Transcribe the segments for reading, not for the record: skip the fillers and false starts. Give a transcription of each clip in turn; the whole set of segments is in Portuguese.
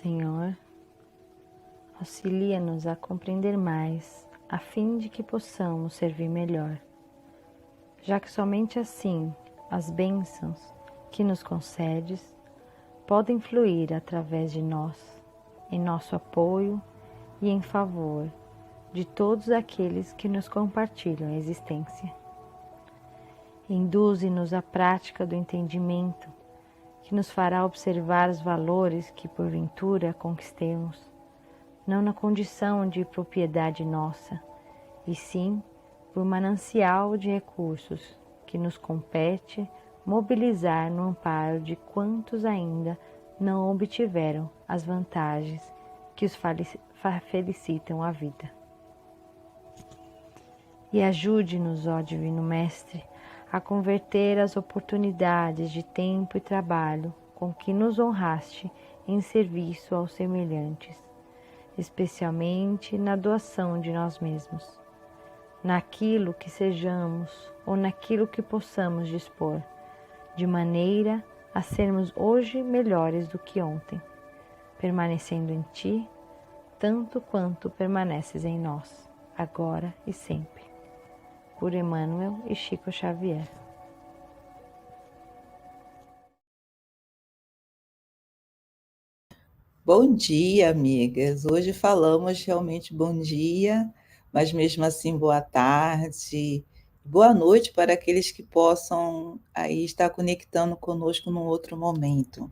Senhor, auxilia-nos a compreender mais, a fim de que possamos servir melhor, já que somente assim as bênçãos que nos concedes podem fluir através de nós, em nosso apoio e em favor de todos aqueles que nos compartilham a existência. Induze-nos à prática do entendimento, que nos fará observar os valores que porventura conquistemos, não na condição de propriedade nossa, e sim por manancial de recursos que nos compete mobilizar no amparo de quantos ainda não obtiveram as vantagens que os felicitam a vida. E ajude-nos, ó Divino Mestre, a converter as oportunidades de tempo e trabalho com que nos honraste em serviço aos semelhantes, especialmente na doação de nós mesmos, naquilo que sejamos ou naquilo que possamos dispor, de maneira a sermos hoje melhores do que ontem, permanecendo em Ti, tanto quanto permaneces em nós, agora e sempre. Por Emmanuel e Chico Xavier. Bom dia, amigas. Hoje falamos realmente bom dia, mas mesmo assim boa tarde, boa noite para aqueles que possam aí estar conectando conosco num outro momento.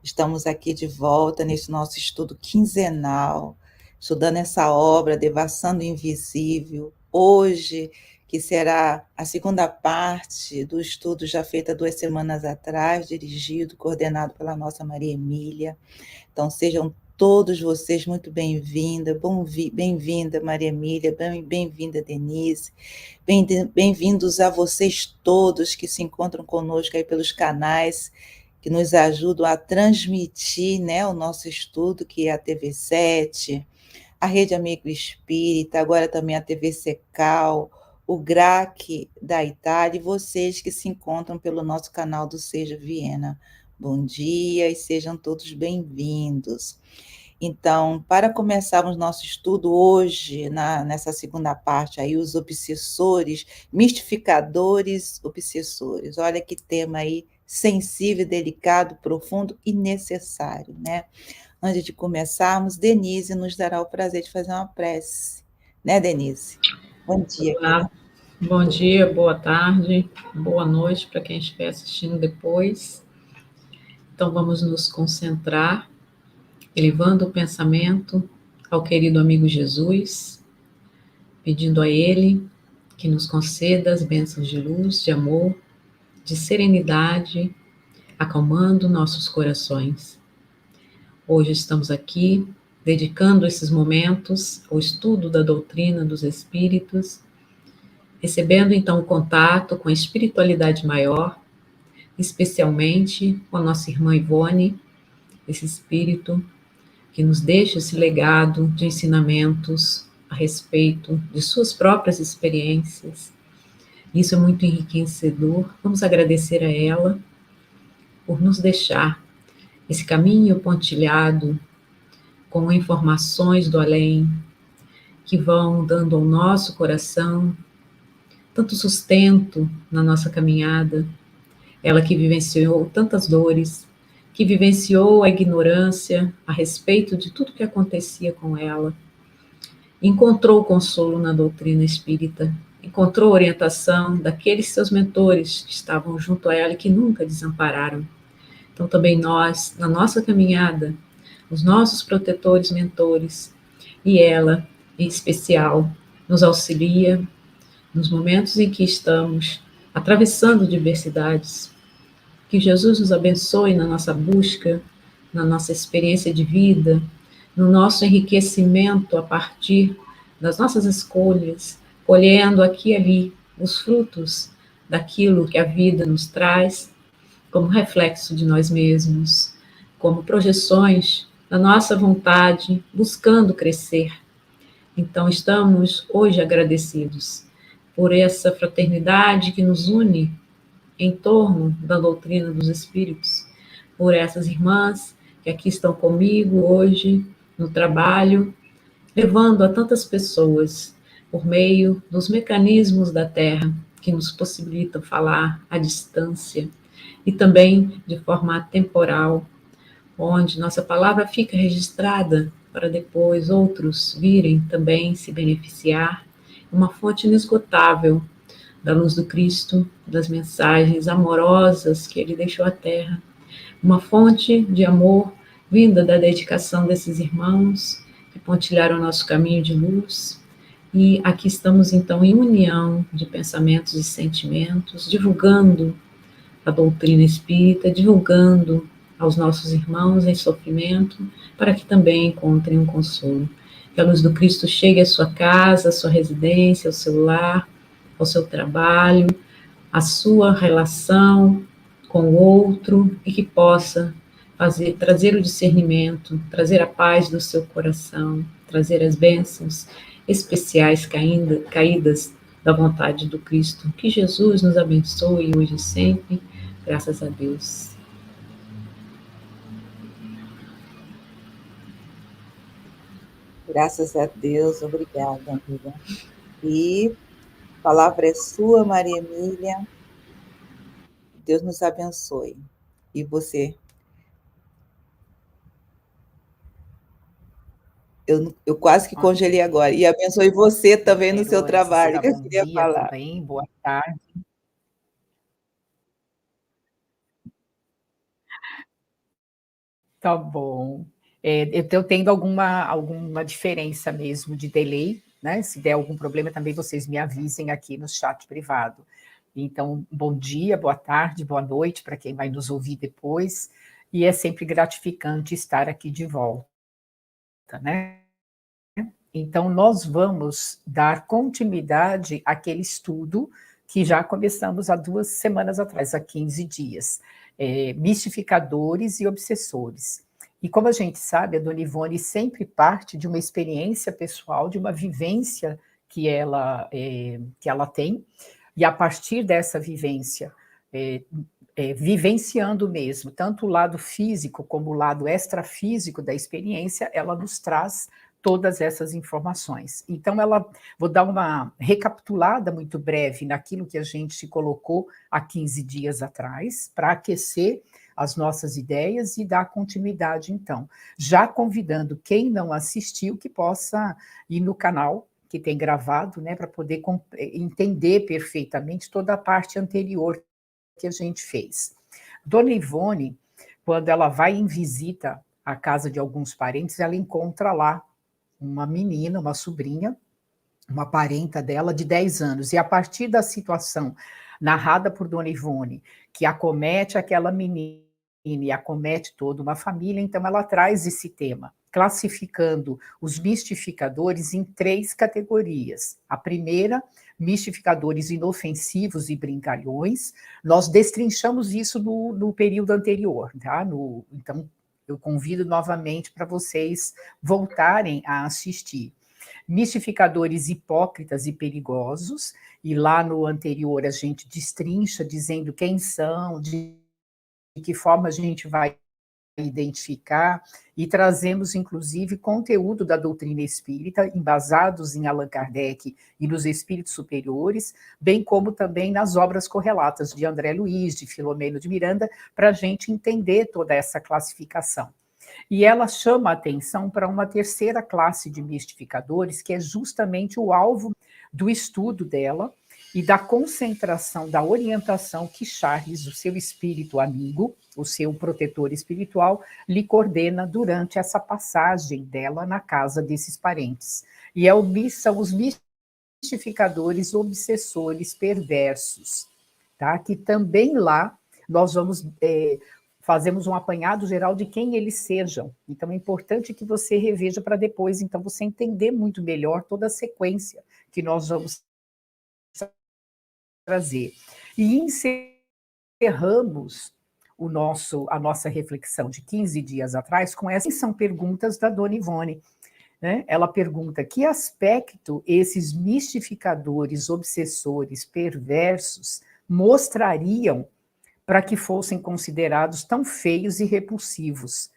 Estamos aqui de volta nesse nosso estudo quinzenal, estudando essa obra Devassando o Invisível. Hoje, que será a segunda parte do estudo já feito há 2 semanas atrás, dirigido, coordenado pela nossa Maria Emília. Então, sejam todos vocês muito bem-vinda, bem-vinda Maria Emília, bem-vinda Denise, bem-vindos a vocês todos que se encontram conosco aí pelos canais que nos ajudam a transmitir, né, o nosso estudo, que é a TV7, a Rede Amigo Espírita, agora também a TV Secal, o GRAC da Itália, e vocês que se encontram pelo nosso canal do Seja Viena. Bom dia e sejam todos bem-vindos. Então, para começarmos nosso estudo hoje, nessa segunda parte, aí, os obsessores, mistificadores obsessores. Olha que tema aí sensível, delicado, profundo e necessário, né? Antes de começarmos, Denise nos dará o prazer de fazer uma prece. Né, Denise? Bom dia. Olá. Bom dia, boa tarde, boa noite para quem estiver assistindo depois. Então, vamos nos concentrar, elevando o pensamento ao querido amigo Jesus, pedindo a Ele que nos conceda as bênçãos de luz, de amor, de serenidade, acalmando nossos corações. Hoje estamos aqui dedicando esses momentos ao estudo da doutrina dos Espíritos, recebendo então o contato com a espiritualidade maior, especialmente com a nossa irmã Ivone, esse espírito que nos deixa esse legado de ensinamentos a respeito de suas próprias experiências. Isso é muito enriquecedor. Vamos agradecer a ela por nos deixar esse caminho pontilhado com informações do além que vão dando ao nosso coração tanto sustento na nossa caminhada. Ela que vivenciou tantas dores, que vivenciou a ignorância a respeito de tudo que acontecia com ela, encontrou consolo na doutrina espírita, encontrou orientação daqueles seus mentores que estavam junto a ela e que nunca desampararam. Então também nós, na nossa caminhada, os nossos protetores, mentores, e ela, em especial, nos auxilia nos momentos em que estamos atravessando diversidades. Que Jesus nos abençoe na nossa busca, na nossa experiência de vida, no nosso enriquecimento a partir das nossas escolhas, colhendo aqui e ali os frutos daquilo que a vida nos traz, como reflexo de nós mesmos, como projeções da nossa vontade, buscando crescer. Então, estamos hoje agradecidos por essa fraternidade que nos une em torno da doutrina dos Espíritos, por essas irmãs que aqui estão comigo hoje, no trabalho, levando a tantas pessoas por meio dos mecanismos da Terra que nos possibilitam falar à distância e também de forma atemporal, onde nossa palavra fica registrada para depois outros virem também se beneficiar, uma fonte inesgotável da luz do Cristo, das mensagens amorosas que ele deixou à Terra, uma fonte de amor vinda da dedicação desses irmãos que pontilharam o nosso caminho de luz. E aqui estamos então em união de pensamentos e sentimentos, divulgando a doutrina espírita, divulgando aos nossos irmãos em sofrimento, para que também encontrem um consolo. Que a luz do Cristo chegue à sua casa, à sua residência, ao seu lar, ao seu trabalho, à sua relação com o outro e que possa trazer o discernimento, trazer a paz do seu coração, trazer as bênçãos especiais caídas da vontade do Cristo. Que Jesus nos abençoe hoje e sempre. Graças a Deus. Graças a Deus, obrigada, amiga. E a palavra é sua, Maria Emília. Deus nos abençoe. E você? Eu quase que congelei agora. E abençoe você também no seu trabalho, que eu queria falar. Também, boa tarde. Tá bom. Eu estou tendo alguma diferença mesmo de delay, né? Se der algum problema, também vocês me avisem aqui no chat privado. Então, bom dia, boa tarde, boa noite para quem vai nos ouvir depois. E é sempre gratificante estar aqui de volta, né? Então, nós vamos dar continuidade àquele estudo que já começamos há 2 semanas atrás, há 15 dias. Mistificadores e obsessores. E como a gente sabe, a Dona Ivone sempre parte de uma experiência pessoal, de uma vivência que ela tem, e a partir dessa vivência, vivenciando mesmo, tanto o lado físico como o lado extrafísico da experiência, ela nos traz todas essas informações. Então, vou dar uma recapitulada muito breve naquilo que a gente colocou há 15 dias atrás, para aquecer as nossas ideias e dar continuidade, então. Já convidando quem não assistiu que possa ir no canal, que tem gravado, né, para poder entender perfeitamente toda a parte anterior que a gente fez. Dona Ivone, quando ela vai em visita à casa de alguns parentes, ela encontra lá uma menina, uma sobrinha, uma parenta dela de 10 anos, e a partir da situação narrada por Dona Ivone, que acomete aquela menina e acomete toda uma família, então ela traz esse tema, classificando os mistificadores em 3 categorias. A primeira, mistificadores inofensivos e brincalhões. Nós destrinchamos isso no período anterior, tá? Então, eu convido novamente para vocês voltarem a assistir. Mistificadores hipócritas e perigosos, e lá no anterior a gente destrincha dizendo quem são, de que forma a gente vai identificar, e trazemos, inclusive, conteúdo da doutrina espírita, embasados em Allan Kardec e nos espíritos superiores, bem como também nas obras correlatas de André Luiz, de Filomeno de Miranda, para a gente entender toda essa classificação. E ela chama a atenção para uma terceira classe de mistificadores, que é justamente o alvo do estudo dela e da concentração da orientação que Charles, o seu espírito amigo, o seu protetor espiritual, lhe coordena durante essa passagem dela na casa desses parentes. E são os mistificadores obsessores perversos, tá? Que também lá nós fazemos um apanhado geral de quem eles sejam. Então é importante que você reveja para depois, então, você entender muito melhor toda a sequência que nós vamos trazer. E encerramos a nossa reflexão de 15 dias atrás com essas são perguntas da Dona Ivone. Né? Ela pergunta que aspecto esses mistificadores, obsessores, perversos mostrariam para que fossem considerados tão feios e repulsivos.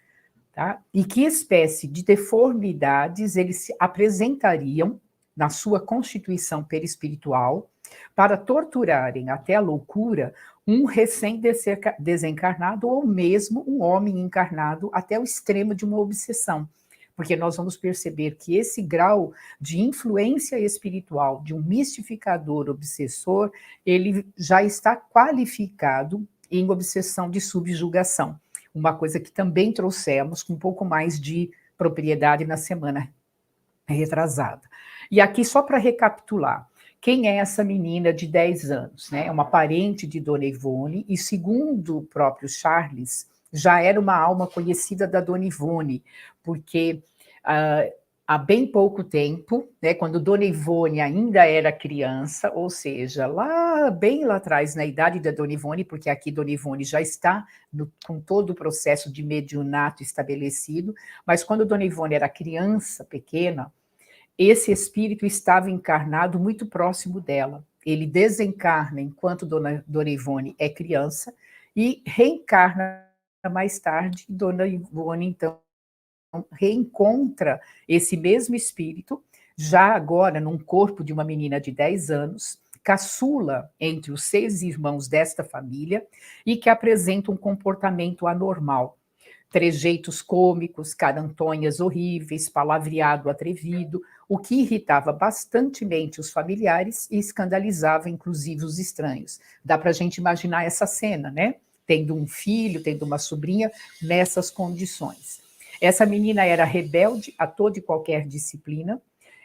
tá? E que espécie de deformidades eles se apresentariam na sua constituição perispiritual para torturarem até a loucura um recém-desencarnado ou mesmo um homem encarnado até o extremo de uma obsessão. Porque nós vamos perceber que esse grau de influência espiritual de um mistificador obsessor, ele já está qualificado em obsessão de subjugação. Uma coisa que também trouxemos com um pouco mais de propriedade na semana retrasada. E aqui, só para recapitular, quem é essa menina de 10 anos? Né? É uma parente de Dona Ivone, e segundo o próprio Charles, já era uma alma conhecida da Dona Ivone, porque há bem pouco tempo, né, quando Dona Ivone ainda era criança, ou seja, bem lá atrás, na idade da Dona Ivone, porque aqui Dona Ivone já está com todo o processo de mediunato estabelecido, mas quando Dona Ivone era criança, pequena, esse espírito estava encarnado muito próximo dela. Ele desencarna enquanto Dona Ivone é criança e reencarna mais tarde. Dona Ivone, então, reencontra esse mesmo espírito, já agora num corpo de uma menina de 10 anos, caçula entre os 6 irmãos desta família e que apresenta um comportamento anormal. Trejeitos cômicos, carantonhas horríveis, palavreado atrevido, o que irritava bastantemente os familiares e escandalizava, inclusive, os estranhos. Dá para a gente imaginar essa cena, né? Tendo um filho, tendo uma sobrinha, nessas condições. Essa menina era rebelde a toda e qualquer disciplina,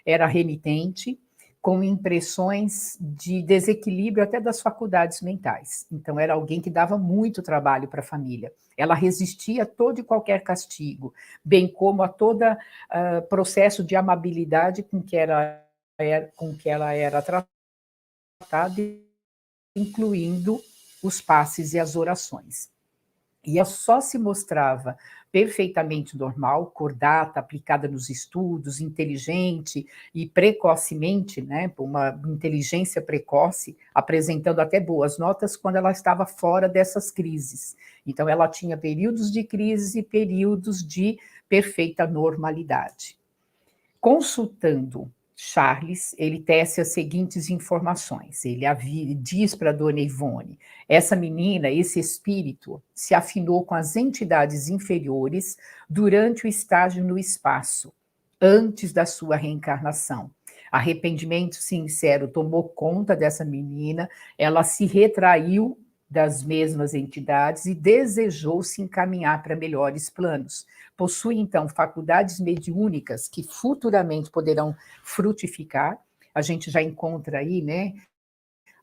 era renitente, com impressões de desequilíbrio até das faculdades mentais. Então, era alguém que dava muito trabalho para a família. Ela resistia a todo e qualquer castigo, bem como a todo processo de amabilidade com que ela era tratada, incluindo os passes e as orações. E ela só se mostrava perfeitamente normal, cordata, aplicada nos estudos, inteligente e precocemente, né, uma inteligência precoce, apresentando até boas notas quando ela estava fora dessas crises. Então, ela tinha períodos de crise e períodos de perfeita normalidade. Consultando Charles, ele tece as seguintes informações. Ele diz para Dona Ivone: essa menina, esse espírito, se afinou com as entidades inferiores durante o estágio no espaço, antes da sua reencarnação. Arrependimento sincero tomou conta dessa menina, ela se retraiu das mesmas entidades e desejou se encaminhar para melhores planos. Possui, então, faculdades mediúnicas que futuramente poderão frutificar. A gente já encontra aí, né,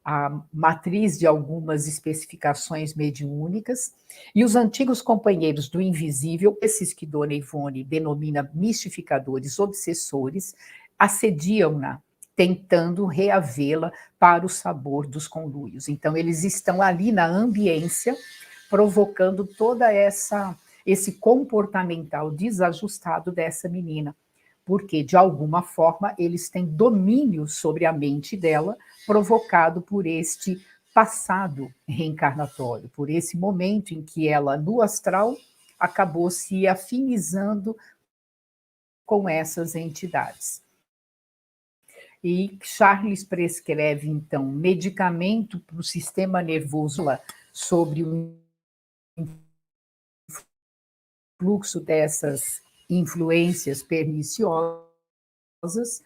a matriz de algumas especificações mediúnicas, e os antigos companheiros do invisível, esses que Dona Ivone denomina mistificadores obsessores, assediam-na, tentando reavê-la para o sabor dos conluios. Então, eles estão ali na ambiência, provocando toda esse comportamental desajustado dessa menina, porque, de alguma forma, eles têm domínio sobre a mente dela, provocado por este passado reencarnatório, por esse momento em que ela, no astral, acabou se afinizando com essas entidades. E Charles prescreve, então, medicamento para o sistema nervoso sobre o fluxo dessas influências perniciosas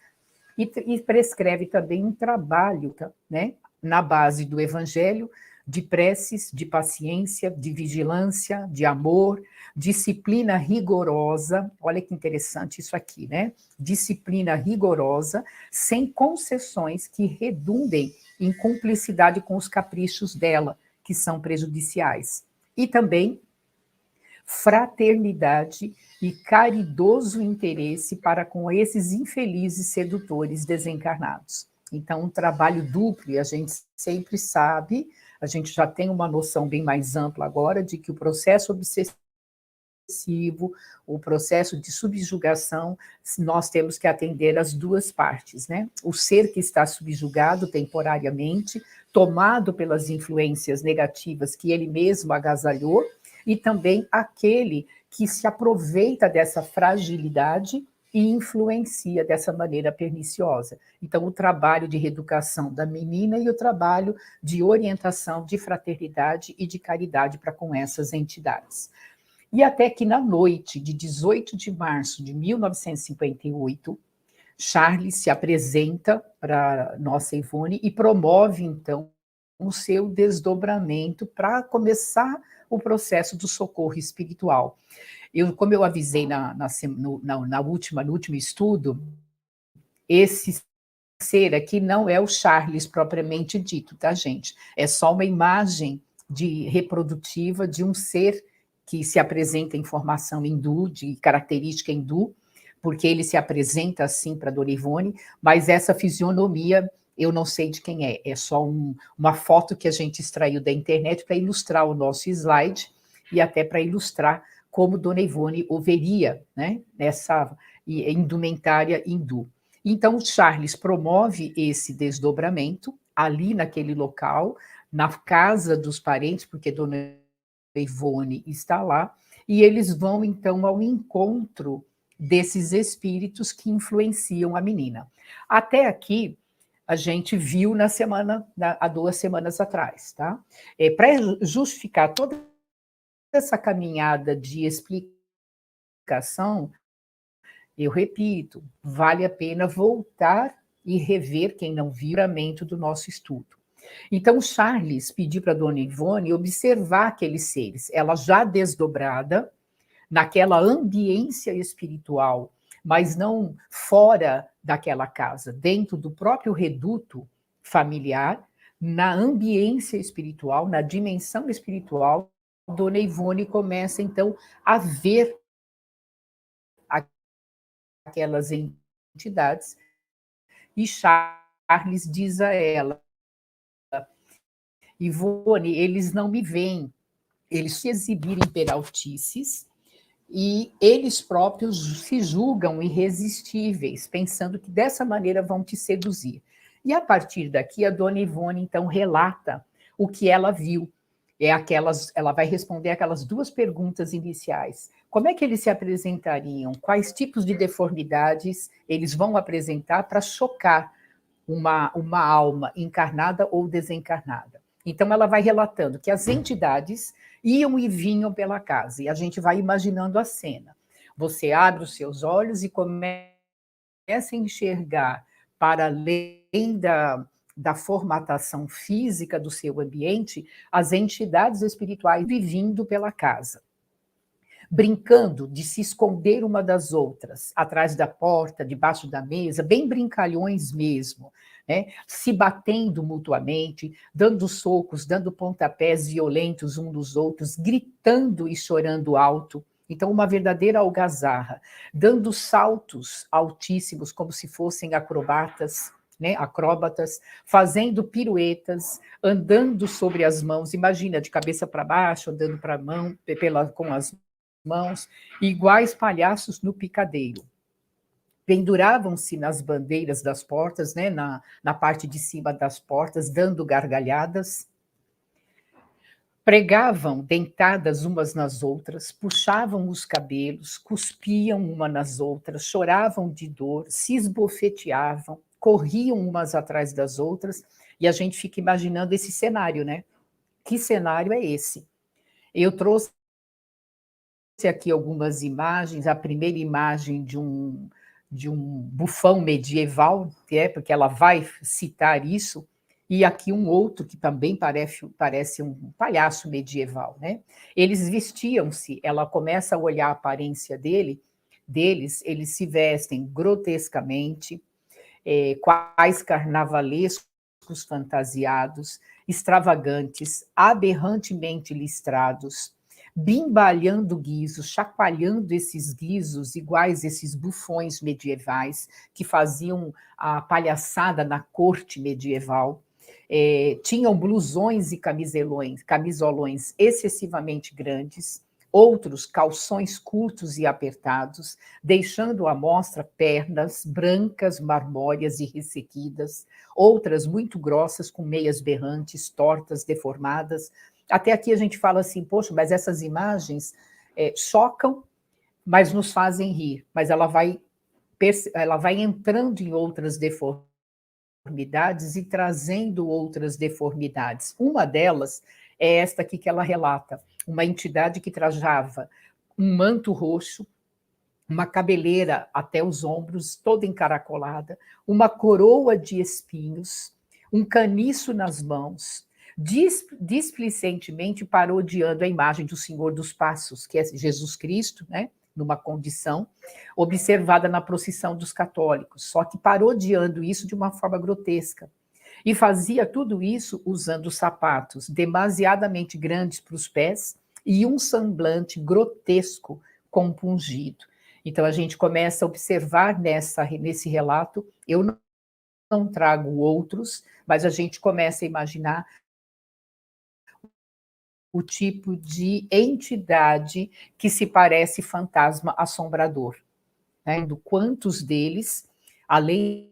e prescreve também um trabalho, né, na base do evangelho, de preces, de paciência, de vigilância, de amor, disciplina rigorosa. Olha que interessante isso aqui, né? Disciplina rigorosa, sem concessões que redundem em cumplicidade com os caprichos dela, que são prejudiciais. E também fraternidade e caridoso interesse para com esses infelizes sedutores desencarnados. Então, um trabalho duplo, e a gente sempre sabe, a gente já tem uma noção bem mais ampla agora de que o processo obsessivo, o processo de subjugação, nós temos que atender as duas partes, né? O ser que está subjugado temporariamente, tomado pelas influências negativas que ele mesmo agasalhou, e também aquele que se aproveita dessa fragilidade e influencia dessa maneira perniciosa. Então, o trabalho de reeducação da menina e o trabalho de orientação, de fraternidade e de caridade para com essas entidades. E até que na noite de 18 de março de 1958, Charles se apresenta para nossa Ivone e promove, então, o seu desdobramento para começar o processo do socorro espiritual. Como eu avisei no último estudo, esse ser aqui não é o Charles propriamente dito, tá, gente? É só uma imagem reprodutiva de um ser que se apresenta em formação hindu, de característica hindu, porque ele se apresenta assim para Dona Ivone, mas essa fisionomia eu não sei de quem é só uma foto que a gente extraiu da internet para ilustrar o nosso slide e até para ilustrar como Dona Ivone o veria, né, nessa indumentária hindu. Então, Charles promove esse desdobramento ali naquele local, na casa dos parentes, porque Dona Ivone está lá, e eles vão, então, ao encontro desses espíritos que influenciam a menina. Até aqui, a gente viu há 2 semanas atrás, tá? Para justificar toda essa caminhada de explicação, eu repito, vale a pena voltar e rever, quem não viu, o juramento do nosso estudo. Então, Charles pediu para Dona Ivone observar aqueles seres, ela já desdobrada, naquela ambiência espiritual, mas não fora daquela casa, dentro do próprio reduto familiar, na ambiência espiritual, na dimensão espiritual, Dona Ivone começa, então, a ver aquelas entidades, e Charles diz a ela: Ivone, eles não me veem, eles se exibirem peraltices, e eles próprios se julgam irresistíveis, pensando que dessa maneira vão te seduzir. E a partir daqui, a Dona Ivone, então, relata o que ela viu. Ela vai responder aquelas 2 perguntas iniciais. Como é que eles se apresentariam? Quais tipos de deformidades eles vão apresentar para chocar uma alma encarnada ou desencarnada? Então, ela vai relatando que as entidades iam e vinham pela casa, e a gente vai imaginando a cena. Você abre os seus olhos e começa a enxergar, para além da formatação física do seu ambiente, as entidades espirituais vindo pela casa, brincando de se esconder uma das outras, atrás da porta, debaixo da mesa, bem brincalhões mesmo, né? Se batendo mutuamente, dando socos, dando pontapés violentos uns nos outros, gritando e chorando alto. Então, uma verdadeira algazarra, dando saltos altíssimos, como se fossem acrobatas, né? Acróbatas, fazendo piruetas, andando sobre as mãos, imagina, de cabeça para baixo, andando para a mão, com as mãos, iguais palhaços no picadeiro. Penduravam-se nas bandeiras das portas, né, na parte de cima das portas, dando gargalhadas. Pregavam deitadas umas nas outras, puxavam os cabelos, cuspiam uma nas outras, choravam de dor, se esbofeteavam, corriam umas atrás das outras, e a gente fica imaginando esse cenário, né? Que cenário é esse? Eu trouxe aqui algumas imagens, a primeira imagem de um bufão medieval, porque ela vai citar isso, e aqui um outro que também parece um palhaço medieval, né? Eles vestiam-se, ela começa a olhar a aparência deles, eles se vestem grotescamente, quais carnavalescos fantasiados, extravagantes, aberrantemente listrados, bimbalhando guizos, chacoalhando esses guizos, iguais esses bufões medievais que faziam a palhaçada na corte medieval. Tinham blusões e camisolões excessivamente grandes, outros calções curtos e apertados, deixando à mostra pernas brancas, marmóreas e ressequidas, outras muito grossas, com meias berrantes, tortas, deformadas. Até aqui a gente fala assim, poxa, mas essas imagens chocam, mas nos fazem rir. Mas ela vai entrando em outras deformidades e trazendo outras deformidades. Uma delas é esta aqui que ela relata, uma entidade que trajava um manto roxo, uma cabeleira até os ombros, toda encaracolada, uma coroa de espinhos, um caniço nas mãos, displicentemente parodiando a imagem do Senhor dos Passos, que é Jesus Cristo, né? Numa condição observada na procissão dos católicos, só que parodiando isso de uma forma grotesca. E fazia tudo isso usando sapatos demasiadamente grandes para os pés e um semblante grotesco, compungido. Então, a gente começa a observar nesse relato, eu não trago outros, mas a gente começa a imaginar o tipo de entidade que se parece fantasma assombrador. Né? Do quantos deles, além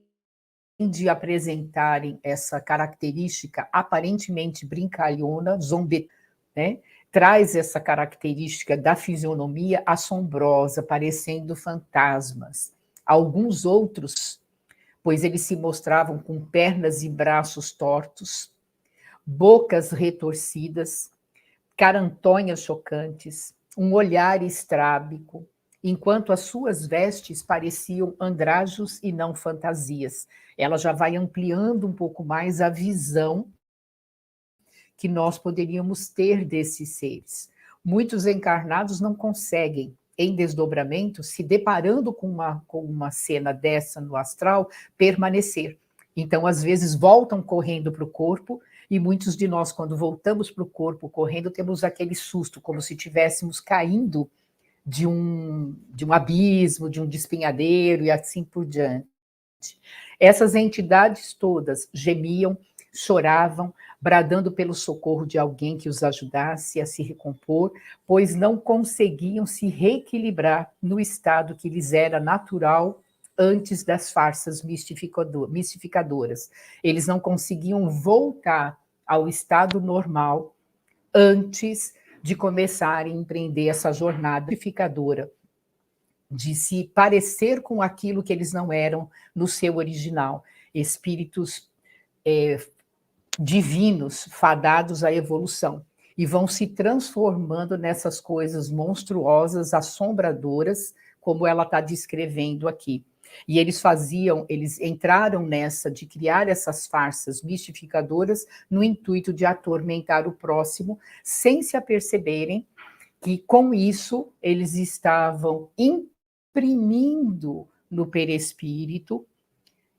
de apresentarem essa característica aparentemente brincalhona, zombie, né? Traz essa característica da fisionomia assombrosa, parecendo fantasmas. Alguns outros, pois eles se mostravam com pernas e braços tortos, bocas retorcidas, carantonhas chocantes, um olhar estrábico, enquanto as suas vestes pareciam andrajos e não fantasias. Ela já vai ampliando um pouco mais a visão que nós poderíamos ter desses seres. Muitos encarnados não conseguem, em desdobramento, se deparando com uma cena dessa no astral, permanecer. Então, às vezes, voltam correndo para o corpo, e muitos de nós, quando voltamos para o corpo correndo, temos aquele susto, como se estivéssemos caindo de um abismo, de um despenhadeiro, e assim por diante. Essas entidades todas gemiam, choravam, bradando pelo socorro de alguém que os ajudasse a se recompor, pois não conseguiam se reequilibrar no estado que lhes era natural antes das farsas mistificadoras. Eles não conseguiam voltar ao estado normal antes de começarem a empreender essa jornada mistificadora, de se parecer com aquilo que eles não eram no seu original, espíritos divinos, fadados à evolução, e vão se transformando nessas coisas monstruosas, assombradoras, como ela está descrevendo aqui. E eles entraram nessa de criar essas farsas mistificadoras no intuito de atormentar o próximo, sem se aperceberem que com isso eles estavam imprimindo no perispírito,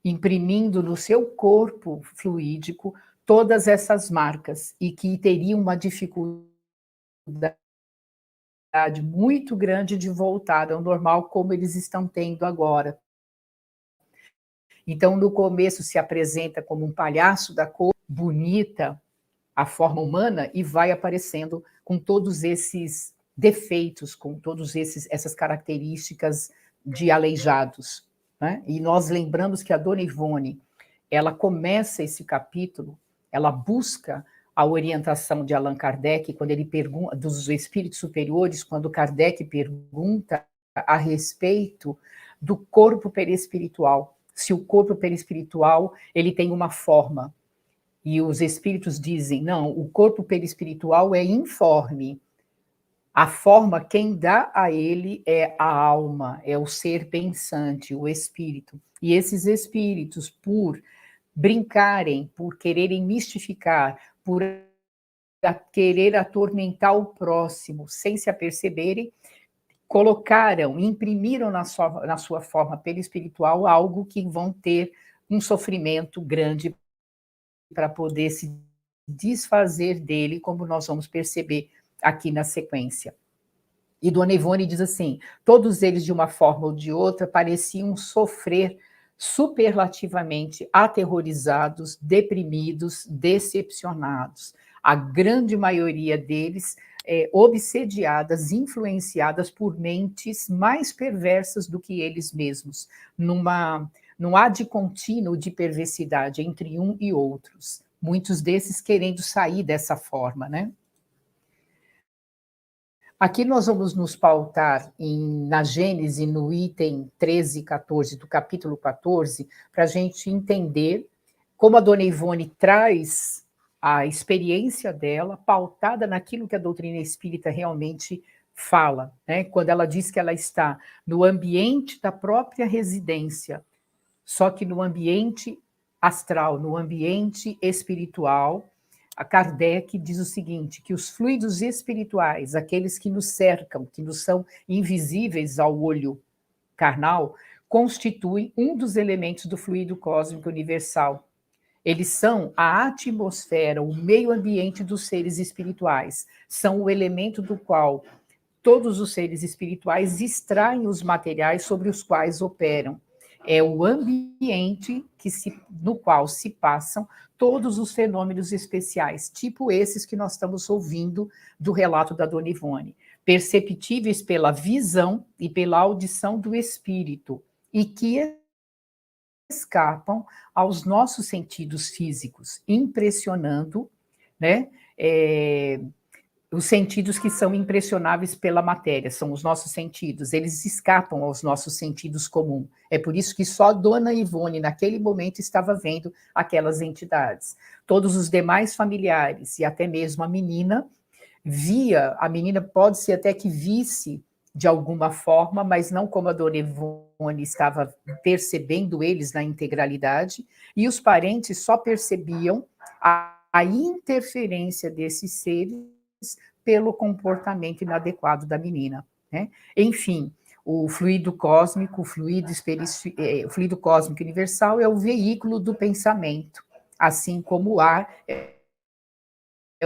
imprimindo no seu corpo fluídico todas essas marcas, e que teriam uma dificuldade muito grande de voltar ao normal, como eles estão tendo agora. Então, no começo se apresenta como um palhaço da cor bonita, a forma humana, e vai aparecendo com todos esses defeitos, com todas essas características de aleijados. Né? E nós lembramos que a Dona Ivone, ela começa esse capítulo, ela busca a orientação de Allan Kardec, quando ele pergunta dos espíritos superiores, quando Kardec pergunta a respeito do corpo perispiritual, se o corpo perispiritual ele tem uma forma, e os espíritos dizem, não, o corpo perispiritual é informe, a forma quem dá a ele é a alma, é o ser pensante, o espírito, e esses espíritos, por brincarem, por quererem mistificar, por querer atormentar o próximo, sem se aperceberem, imprimiram na sua forma perispiritual algo que vão ter um sofrimento grande para poder se desfazer dele, como nós vamos perceber aqui na sequência. E Dona Ivone diz assim, todos eles, de uma forma ou de outra, pareciam sofrer superlativamente aterrorizados, deprimidos, decepcionados. A grande maioria deles obsediadas, influenciadas por mentes mais perversas do que eles mesmos, num ad contínuo de perversidade entre um e outros. Muitos desses querendo sair dessa forma, né? Aqui nós vamos nos pautar na Gênese, no item 13 e 14 do capítulo 14, para a gente entender como a dona Ivone traz a experiência dela pautada naquilo que a doutrina espírita realmente fala, né? Quando ela diz que ela está no ambiente da própria residência, só que no ambiente astral, no ambiente espiritual, a Kardec diz o seguinte, que os fluidos espirituais, aqueles que nos cercam, que nos são invisíveis ao olho carnal, constituem um dos elementos do fluido cósmico universal. Eles são a atmosfera, o meio ambiente dos seres espirituais, são o elemento do qual todos os seres espirituais extraem os materiais sobre os quais operam. É o ambiente no qual se passam todos os fenômenos especiais, tipo esses que nós estamos ouvindo do relato da dona Ivone, perceptíveis pela visão e pela audição do espírito, e que escapam aos nossos sentidos físicos, impressionando, né? Os sentidos que são impressionáveis pela matéria, são os nossos sentidos, eles escapam aos nossos sentidos comuns. É por isso que só Dona Ivone, naquele momento, estava vendo aquelas entidades. Todos os demais familiares, e até mesmo a menina pode ser até que visse de alguma forma, mas não como a Dona Ivone estava percebendo eles na integralidade, e os parentes só percebiam a interferência desses seres pelo comportamento inadequado da menina, né? Enfim, o fluido cósmico, o fluido cósmico universal é o veículo do pensamento, assim como o ar é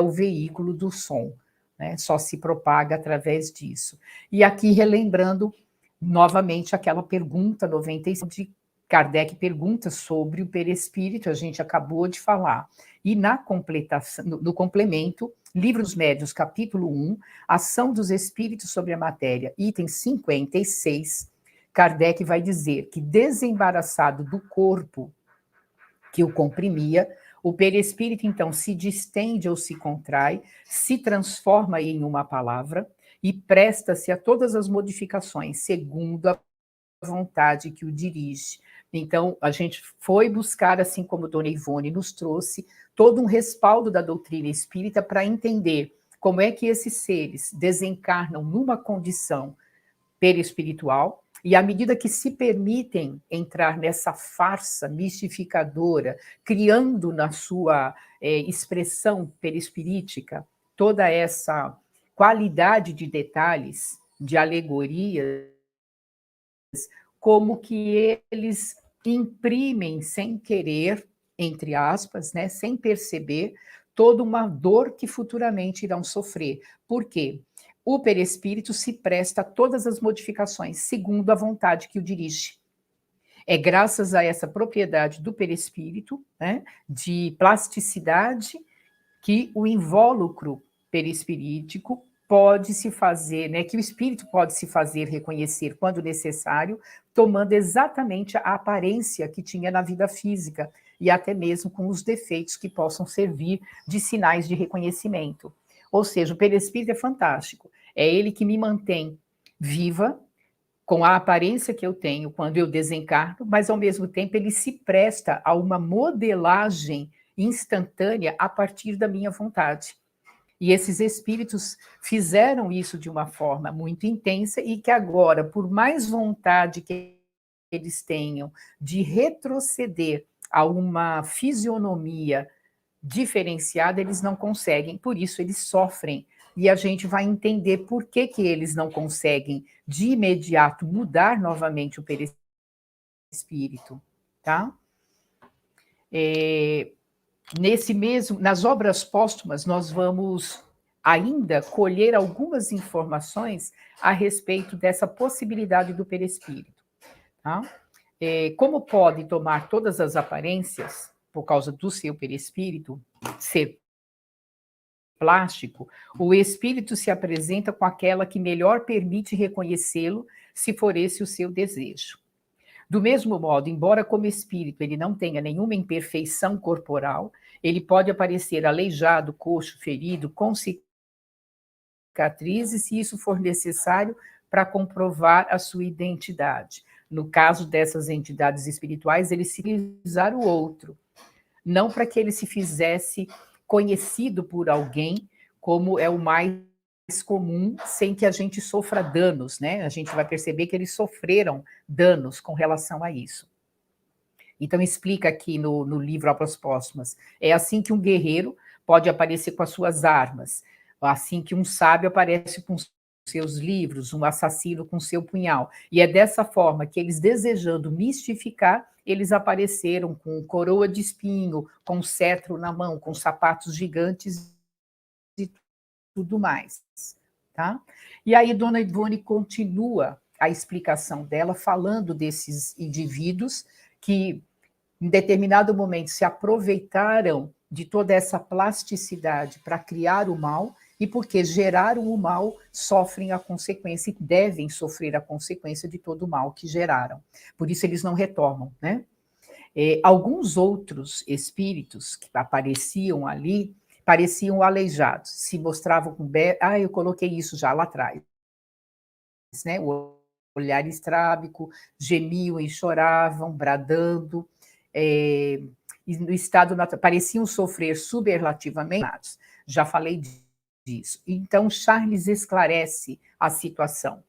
o veículo do som, né? Só se propaga através disso. E aqui, relembrando novamente aquela pergunta 95 de Kardec pergunta sobre o perispírito, a gente acabou de falar. E na completação, no complemento, Livro dos Médiuns, capítulo 1, Ação dos Espíritos sobre a Matéria, item 56, Kardec vai dizer que, desembaraçado do corpo que o comprimia, o perispírito, então, se distende ou se contrai, se transforma em uma palavra e presta-se a todas as modificações, segundo a vontade que o dirige. Então, a gente foi buscar, assim como Dona Ivone nos trouxe, todo um respaldo da doutrina espírita para entender como é que esses seres desencarnam numa condição perispiritual, e à medida que se permitem entrar nessa farsa mistificadora, criando na sua expressão perispirítica toda essa qualidade de detalhes, de alegorias, como que eles imprimem sem querer, entre aspas, né, sem perceber, toda uma dor que futuramente irão sofrer. Por quê? O perispírito se presta a todas as modificações, segundo a vontade que o dirige. É graças a essa propriedade do perispírito, né, de plasticidade, que o invólucro perispirítico pode se fazer, né, que o espírito pode se fazer reconhecer quando necessário, tomando exatamente a aparência que tinha na vida física, e até mesmo com os defeitos que possam servir de sinais de reconhecimento. Ou seja, o perispírito é fantástico, é ele que me mantém viva, com a aparência que eu tenho quando eu desencarno, mas ao mesmo tempo ele se presta a uma modelagem instantânea a partir da minha vontade. E esses espíritos fizeram isso de uma forma muito intensa e que agora, por mais vontade que eles tenham de retroceder a uma fisionomia diferenciada, eles não conseguem, por isso eles sofrem. E a gente vai entender por que eles não conseguem, de imediato, mudar novamente o perispírito, tá? Nas obras póstumas, nós vamos ainda colher algumas informações a respeito dessa possibilidade do perispírito, tá? Como pode tomar todas as aparências, por causa do seu perispírito ser plástico, o espírito se apresenta com aquela que melhor permite reconhecê-lo, se for esse o seu desejo. Do mesmo modo, embora como espírito ele não tenha nenhuma imperfeição corporal, ele pode aparecer aleijado, coxo, ferido, com cicatrizes, se isso for necessário para comprovar a sua identidade. No caso dessas entidades espirituais, eles se utilizaram o outro, não para que ele se fizesse conhecido por alguém, como é o mais comum, sem que a gente sofra danos, né? A gente vai perceber que eles sofreram danos com relação a isso. Então, explica aqui no livro Obras Póstumas, é assim que um guerreiro pode aparecer com as suas armas, assim que um sábio aparece com seus livros, um assassino com seu punhal. E é dessa forma que eles, desejando mistificar, eles apareceram com coroa de espinho, com cetro na mão, com sapatos gigantes e tudo mais. Tá? E aí Dona Ivone continua a explicação dela, falando desses indivíduos que, em determinado momento, se aproveitaram de toda essa plasticidade para criar o mal, e porque geraram o mal, sofrem a consequência e devem sofrer a consequência de todo o mal que geraram. Por isso eles não retornam, né? Alguns outros espíritos que apareciam ali, pareciam aleijados, se mostravam com... eu coloquei isso já lá atrás, né? O olhar estrábico, gemiam e choravam, bradando, e no estado natural, pareciam sofrer superlativamente. Já falei disso. Então, Charles esclarece a situação.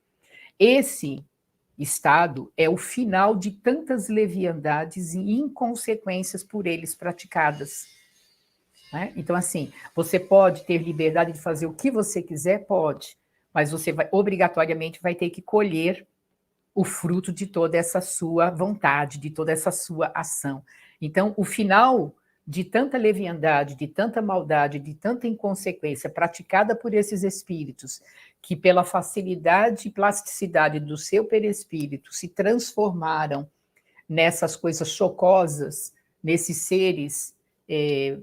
Esse estado é o final de tantas leviandades e inconsequências por eles praticadas. Né? Então, assim, você pode ter liberdade de fazer o que você quiser? Pode, mas você obrigatoriamente vai ter que colher o fruto de toda essa sua vontade, de toda essa sua ação. Então, o final de tanta leviandade, de tanta maldade, de tanta inconsequência praticada por esses espíritos, que pela facilidade e plasticidade do seu perispírito se transformaram nessas coisas chocosas, nesses seres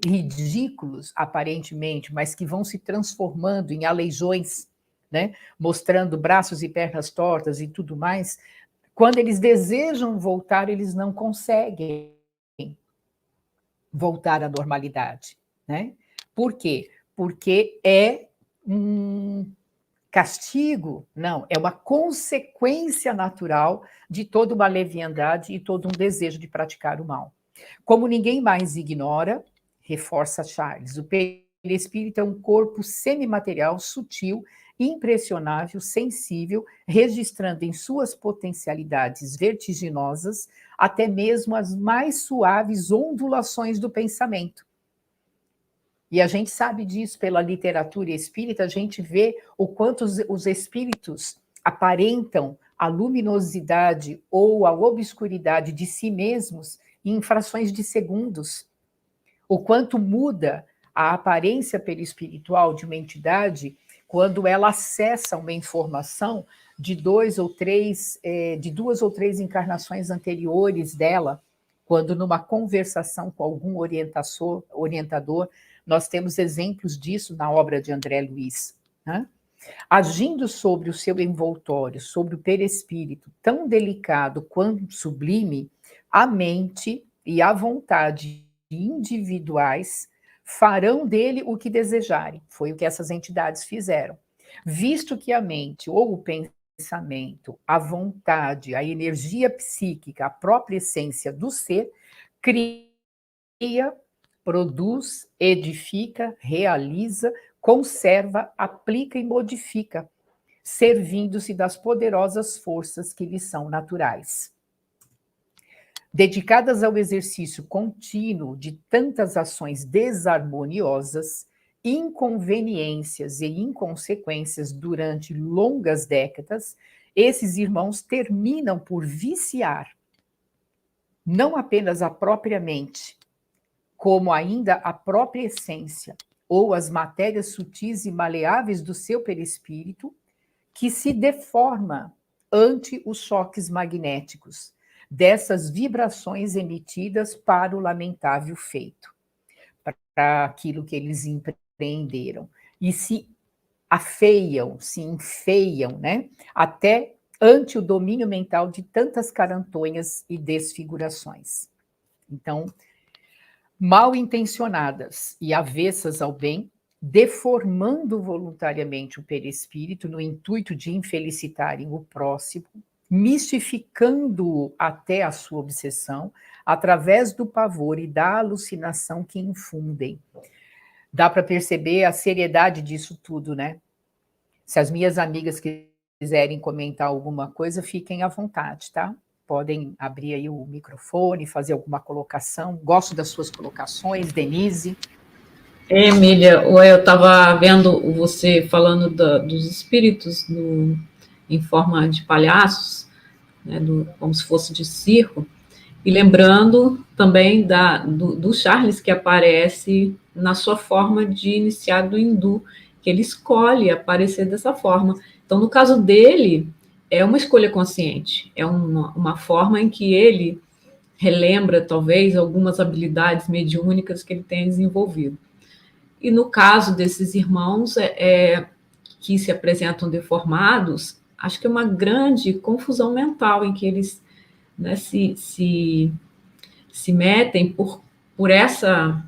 ridículos, aparentemente, mas que vão se transformando em aleijões, né? Mostrando braços e pernas tortas e tudo mais. Quando eles desejam voltar, eles não conseguem voltar à normalidade, né? Por quê? Porque é um castigo? Não, é uma consequência natural de toda uma leviandade e todo um desejo de praticar o mal. Como ninguém mais ignora, reforça Charles, o perispírito é um corpo semimaterial, sutil, impressionável, sensível, registrando em suas potencialidades vertiginosas até mesmo as mais suaves ondulações do pensamento. E a gente sabe disso pela literatura espírita, a gente vê o quanto os espíritos aparentam a luminosidade ou a obscuridade de si mesmos em frações de segundos. O quanto muda a aparência perispiritual de uma entidade quando ela acessa uma informação de duas ou três encarnações anteriores dela, quando numa conversação com algum orientador, nós temos exemplos disso na obra de André Luiz, né? Agindo sobre o seu envoltório, sobre o perispírito, tão delicado quanto sublime, a mente e a vontade individuais farão dele o que desejarem. Foi o que essas entidades fizeram. Visto que a mente ou o pensamento, a vontade, a energia psíquica, a própria essência do ser, cria, produz, edifica, realiza, conserva, aplica e modifica, servindo-se das poderosas forças que lhe são naturais. Dedicadas ao exercício contínuo de tantas ações desarmoniosas, inconveniências e inconsequências durante longas décadas, esses irmãos terminam por viciar não apenas a própria mente, como ainda a própria essência, ou as matérias sutis e maleáveis do seu perispírito, que se deforma ante os choques magnéticos dessas vibrações emitidas para o lamentável feito, para aquilo que eles empreenderam, e se afeiam, se enfeiam, né? Até ante o domínio mental de tantas carantonhas e desfigurações. Então, mal intencionadas e avessas ao bem, deformando voluntariamente o perispírito no intuito de infelicitarem o próximo, mistificando-o até a sua obsessão, através do pavor e da alucinação que infundem. Dá para perceber a seriedade disso tudo, né? Se as minhas amigas quiserem comentar alguma coisa, fiquem à vontade, tá? Podem abrir aí o microfone, fazer alguma colocação. Gosto das suas colocações, Denise. Emília, eu estava vendo você falando dos espíritos em forma de palhaços, né, como se fosse de circo, e lembrando também do Charles, que aparece na sua forma de iniciado hindu, que ele escolhe aparecer dessa forma. Então, no caso dele, é uma escolha consciente, é uma forma em que ele relembra, talvez, algumas habilidades mediúnicas que ele tenha desenvolvido. E no caso desses irmãos que se apresentam deformados, acho que é uma grande confusão mental em que eles, né, se metem por essa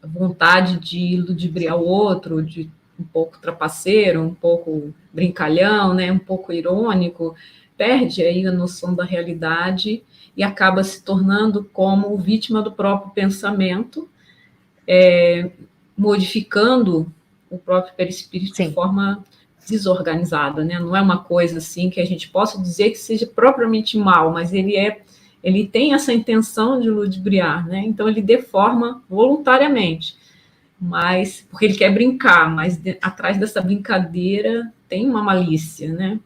vontade de ludibriar o outro, de um pouco trapaceiro, um pouco brincalhão, né, um pouco irônico, perde aí a noção da realidade e acaba se tornando como vítima do próprio pensamento, modificando o próprio perispírito de forma desorganizada, né? Não é uma coisa assim que a gente possa dizer que seja propriamente mal, mas ele tem essa intenção de ludibriar, né? Então ele deforma voluntariamente, mas porque ele quer brincar, mas atrás dessa brincadeira tem uma malícia, né?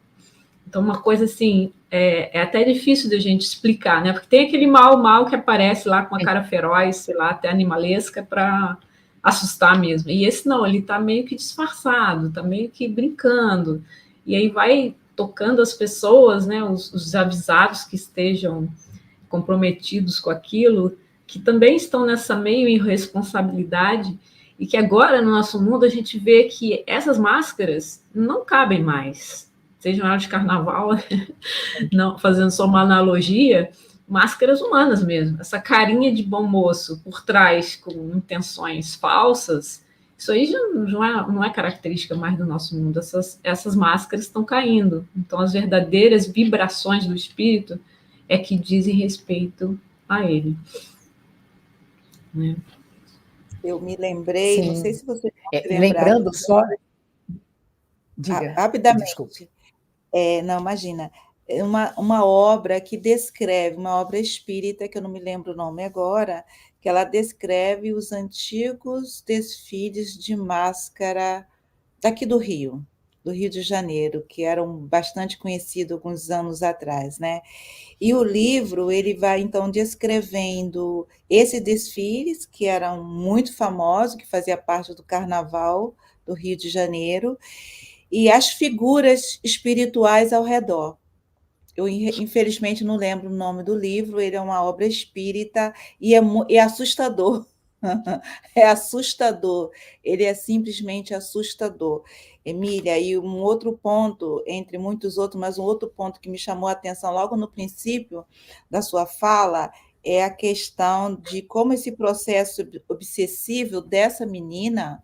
Então uma coisa assim é até difícil de a gente explicar, né? Porque tem aquele mal que aparece lá com a cara feroz, sei lá, até animalesca para assustar mesmo. E esse não, ele está meio que disfarçado, está meio que brincando. E aí vai tocando as pessoas, né, os avisados que estejam comprometidos com aquilo, que também estão nessa meio irresponsabilidade, e que agora, no nosso mundo, a gente vê que essas máscaras não cabem mais. Sejam elas de carnaval, não, fazendo só uma analogia, máscaras humanas mesmo, essa carinha de bom moço por trás com intenções falsas, isso aí já não é característica mais do nosso mundo, essas máscaras estão caindo, então as verdadeiras vibrações do espírito é que dizem respeito a ele. Né? Eu me lembrei, não sei se você pode lembrar. Lembrando só... Diga. Rapidamente. Desculpe. Não, imagina. Uma obra que descreve, uma obra espírita, que eu não me lembro o nome agora, que ela descreve os antigos desfiles de máscara daqui do Rio de Janeiro, que eram bastante conhecidos alguns anos atrás, né? E o livro, ele vai, então, descrevendo esses desfiles, que eram muito famosos, que fazia parte do Carnaval do Rio de Janeiro, e as figuras espirituais ao redor. Eu, infelizmente, não lembro o nome do livro, ele é uma obra espírita e é assustador. É assustador, ele é simplesmente assustador. Emília, e um outro ponto, entre muitos outros, mas um outro ponto que me chamou a atenção logo no princípio da sua fala é a questão de como esse processo obsessivo dessa menina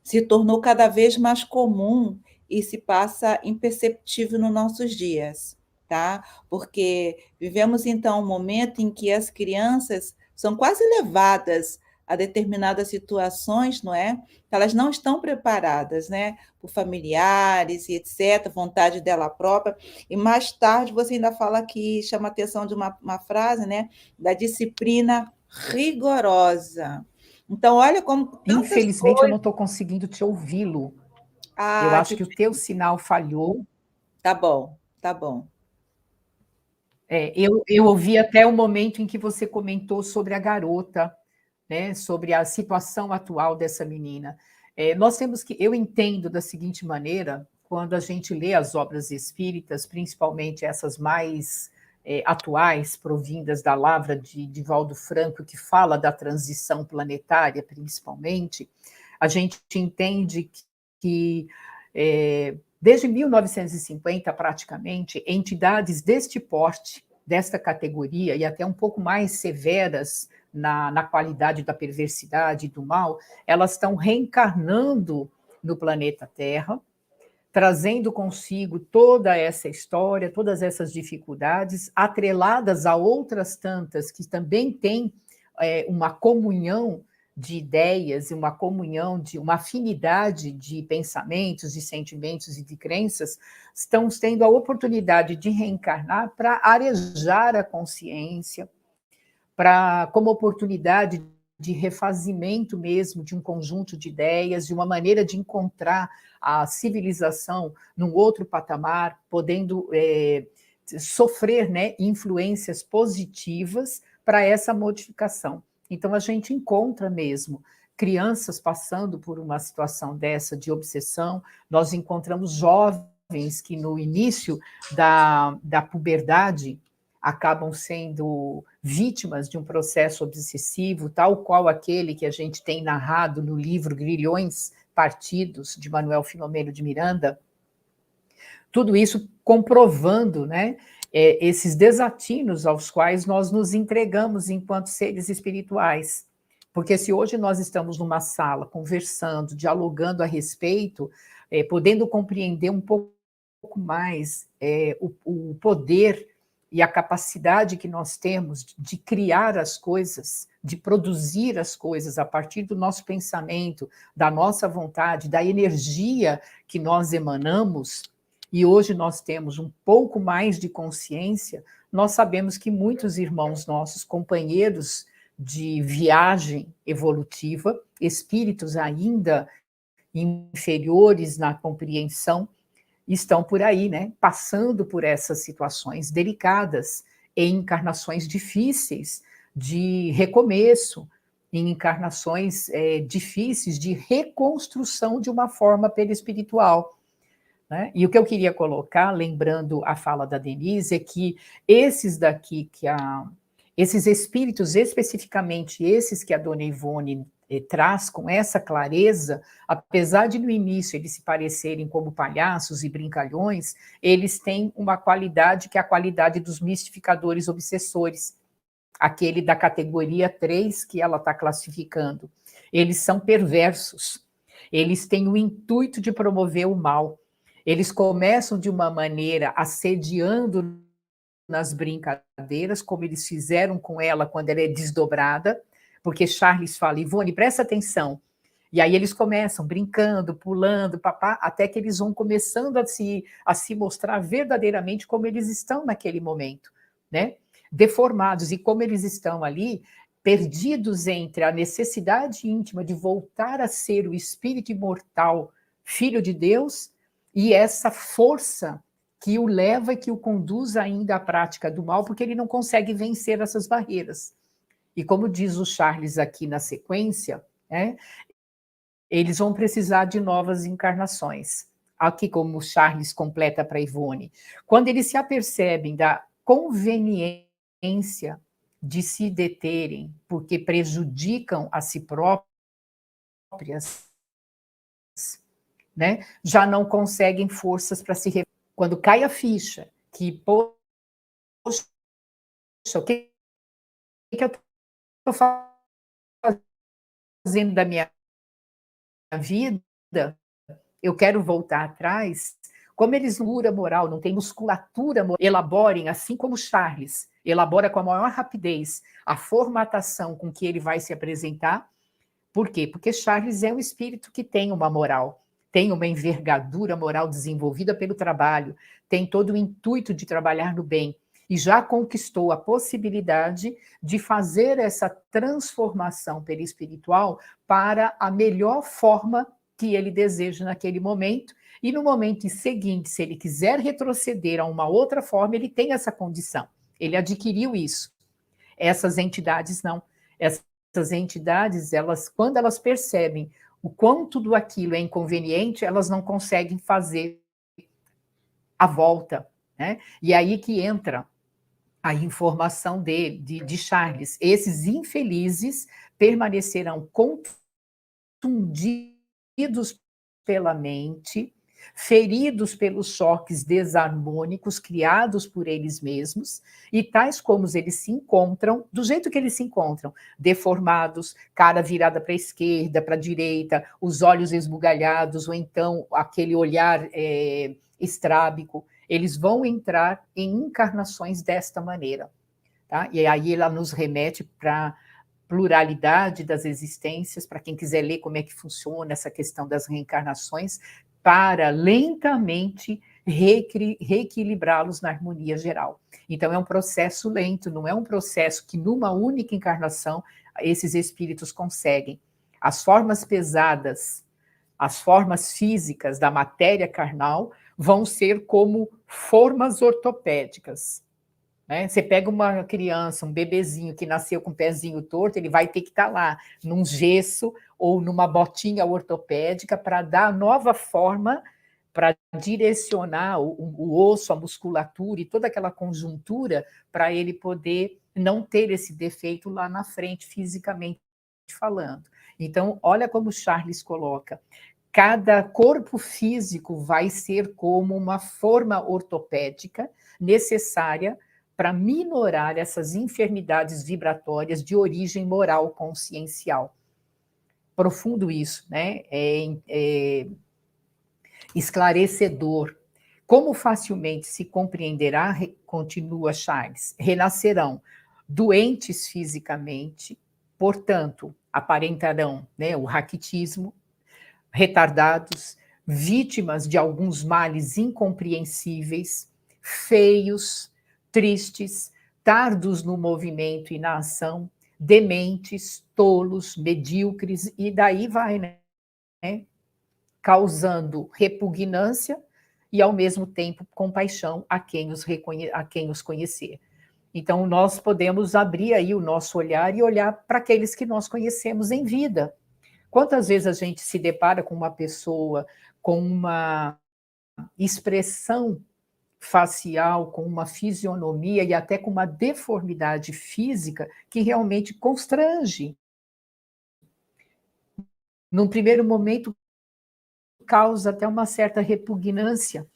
se tornou cada vez mais comum e se passa imperceptível nos nossos dias, tá? Porque vivemos, então, um momento em que as crianças são quase levadas a determinadas situações, não é? Elas não estão preparadas, né? Por familiares e etc., vontade dela própria. E mais tarde você ainda fala que chama a atenção de uma frase, né? Da disciplina rigorosa. Então, olha como... Infelizmente, eu não estou conseguindo te ouvi-lo. Eu acho que o teu sinal falhou. Tá bom, tá bom. Eu ouvi até o momento em que você comentou sobre a garota, né, sobre a situação atual dessa menina. Nós temos que... Eu entendo da seguinte maneira, quando a gente lê as obras espíritas, principalmente essas mais atuais, provindas da lavra de Divaldo Franco, que fala da transição planetária, principalmente, a gente entende que desde 1950, praticamente, entidades deste porte, desta categoria e até um pouco mais severas na qualidade da perversidade e do mal, elas estão reencarnando no planeta Terra, trazendo consigo toda essa história, todas essas dificuldades, atreladas a outras tantas que também têm uma comunhão de ideias, uma comunhão de uma afinidade de pensamentos, de sentimentos e de crenças, estão tendo a oportunidade de reencarnar para arejar a consciência, como oportunidade de refazimento mesmo de um conjunto de ideias, de uma maneira de encontrar a civilização num outro patamar, podendo sofrer, né, influências positivas para essa modificação. Então, a gente encontra mesmo crianças passando por uma situação dessa de obsessão, nós encontramos jovens que no início da puberdade acabam sendo vítimas de um processo obsessivo, tal qual aquele que a gente tem narrado no livro Grilhões Partidos, de Manuel Filomeno de Miranda. Tudo isso comprovando, né, esses desatinos aos quais nós nos entregamos enquanto seres espirituais. Porque se hoje nós estamos numa sala conversando, dialogando a respeito, podendo compreender um pouco mais o poder e a capacidade que nós temos de criar as coisas, de produzir as coisas a partir do nosso pensamento, da nossa vontade, da energia que nós emanamos, e hoje nós temos um pouco mais de consciência, nós sabemos que muitos irmãos nossos, companheiros de viagem evolutiva, espíritos ainda inferiores na compreensão, estão por aí, né, passando por essas situações delicadas, em encarnações difíceis de recomeço, em encarnações difíceis de reconstrução de uma forma perispiritual. Né? E o que eu queria colocar, lembrando a fala da Denise, é que esses daqui, esses espíritos, especificamente esses que a dona Ivone traz com essa clareza, apesar de no início eles se parecerem como palhaços e brincalhões, eles têm uma qualidade que é a qualidade dos mistificadores obsessores, aquele da categoria 3 que ela está classificando. Eles são perversos, eles têm o intuito de promover o mal. Eles começam de uma maneira assediando nas brincadeiras, como eles fizeram com ela quando ela é desdobrada, porque Charles fala, Ivone, presta atenção. E aí eles começam brincando, pulando, papá, até que eles vão começando a se mostrar verdadeiramente como eles estão naquele momento, né? Deformados, e como eles estão ali, perdidos entre a necessidade íntima de voltar a ser o espírito imortal, filho de Deus, e essa força que o leva e que o conduz ainda à prática do mal, porque ele não consegue vencer essas barreiras. E como diz o Charles aqui na sequência, né, eles vão precisar de novas encarnações. Aqui como o Charles completa para Ivone. Quando eles se apercebem da conveniência de se deterem, porque prejudicam a si próprias, né, já não conseguem forças para se... Quando cai a ficha, que, poxa, o que eu estou fazendo da minha vida, eu quero voltar atrás, como eles não têm musculatura moral, não têm musculatura moral, elaborem, assim como Charles, elabora com a maior rapidez a formatação com que ele vai se apresentar. Por quê? Porque Charles é um espírito que tem uma moral, tem uma envergadura moral desenvolvida pelo trabalho, tem todo o intuito de trabalhar no bem, e já conquistou a possibilidade de fazer essa transformação perispiritual para a melhor forma que ele deseja naquele momento, e no momento seguinte, se ele quiser retroceder a uma outra forma, ele tem essa condição, ele adquiriu isso. Essas entidades não. Essas entidades, quando elas percebem o quanto tudo aquilo é inconveniente, elas não conseguem fazer a volta, né? E aí que entra a informação de Charles. Esses infelizes permanecerão contundidos pela mente, feridos pelos choques desarmônicos criados por eles mesmos, e tais como eles se encontram, do jeito que eles se encontram, deformados, cara virada para a esquerda, para a direita, os olhos esbugalhados, ou então aquele olhar estrábico, eles vão entrar em encarnações desta maneira. Tá? E aí ela nos remete para pluralidade das existências, para quem quiser ler como é que funciona essa questão das reencarnações, para lentamente reequilibrá-los na harmonia geral. Então, é um processo lento, não é um processo que numa única encarnação esses espíritos conseguem. As formas pesadas, as formas físicas da matéria carnal vão ser como formas ortopédicas. Você pega uma criança, um bebezinho que nasceu com o pezinho torto, ele vai ter que estar lá num gesso ou numa botinha ortopédica para dar nova forma, para direcionar o osso, a musculatura e toda aquela conjuntura para ele poder não ter esse defeito lá na frente, fisicamente falando. Então, olha como Charles coloca. Cada corpo físico vai ser como uma forma ortopédica necessária para minorar essas enfermidades vibratórias de origem moral consciencial. Profundo isso, né? É esclarecedor. Como facilmente se compreenderá, continua Charles, renascerão doentes fisicamente, portanto, aparentarão, né, o raquitismo, retardados, vítimas de alguns males incompreensíveis, feios, tristes, tardos no movimento e na ação, dementes, tolos, medíocres, e daí vai, né? Causando repugnância e, ao mesmo tempo, compaixão a quem os conhecer. Então, nós podemos abrir aí o nosso olhar e olhar para aqueles que nós conhecemos em vida. Quantas vezes a gente se depara com uma pessoa com uma expressão facial, com uma fisionomia e até com uma deformidade física que realmente constrange. Num primeiro momento, causa até uma certa repugnância.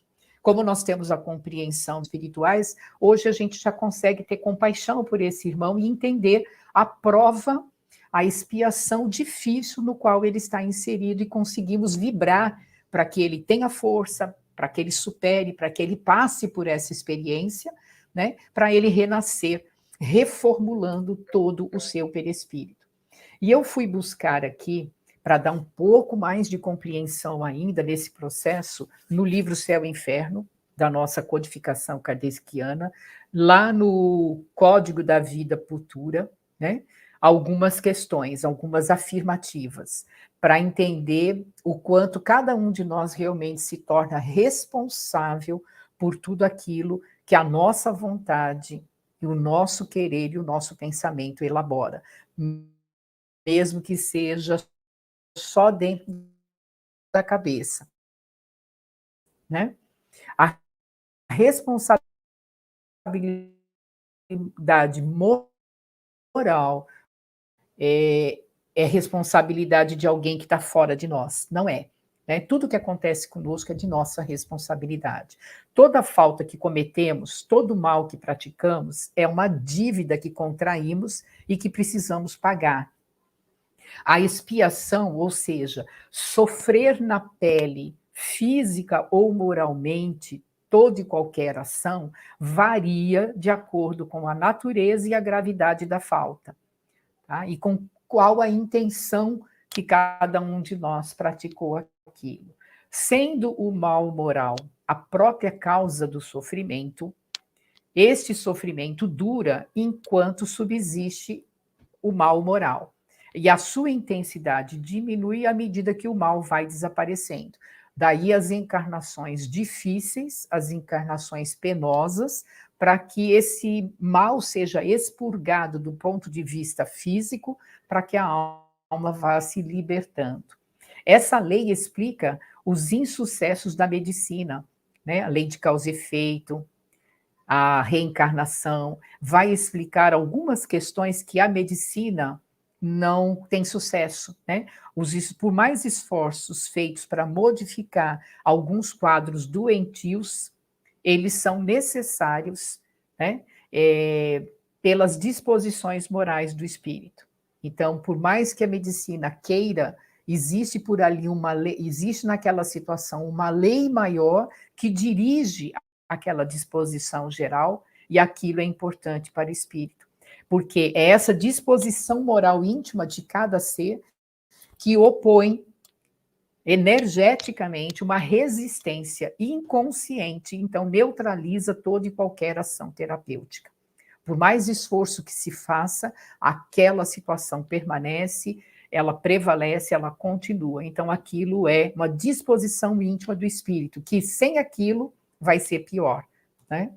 Como nós temos a compreensão espirituais, hoje a gente já consegue ter compaixão por esse irmão e entender a prova, a expiação difícil no qual ele está inserido e conseguimos vibrar para que ele tenha força, para que ele supere, para que ele passe por essa experiência, né, para ele renascer, reformulando todo o seu perispírito. E eu fui buscar aqui, para dar um pouco mais de compreensão ainda nesse processo, no livro Céu e Inferno, da nossa codificação kardeciana, lá no Código da Vida Futura, né, algumas questões, algumas afirmativas, para entender o quanto cada um de nós realmente se torna responsável por tudo aquilo que a nossa vontade, e o nosso querer e o nosso pensamento elabora, mesmo que seja só dentro da cabeça, né? A responsabilidade moral é responsabilidade de alguém que está fora de nós, não é. Né? Tudo que acontece conosco é de nossa responsabilidade. Toda falta que cometemos, todo mal que praticamos, é uma dívida que contraímos e que precisamos pagar. A expiação, ou seja, sofrer na pele, física ou moralmente, toda e qualquer ação, varia de acordo com a natureza e a gravidade da falta, tá? E com qual a intenção que cada um de nós praticou aquilo. Sendo o mal moral a própria causa do sofrimento, este sofrimento dura enquanto subsiste o mal moral. E a sua intensidade diminui à medida que o mal vai desaparecendo. Daí as encarnações difíceis, as encarnações penosas, para que esse mal seja expurgado do ponto de vista físico, para que a alma vá se libertando. Essa lei explica os insucessos da medicina, né? A lei de causa e efeito, a reencarnação, vai explicar algumas questões que a medicina não tem sucesso, né? Por mais esforços feitos para modificar alguns quadros doentios, eles são necessários, né? Pelas disposições morais do espírito. Então, por mais que a medicina queira, existe por ali uma lei, existe naquela situação uma lei maior que dirige aquela disposição geral, e aquilo é importante para o espírito, porque é essa disposição moral íntima de cada ser que opõe energeticamente uma resistência inconsciente, então neutraliza toda e qualquer ação terapêutica. Por mais esforço que se faça, aquela situação permanece, ela prevalece, ela continua. Então, aquilo é uma disposição íntima do espírito, que sem aquilo vai ser pior, né?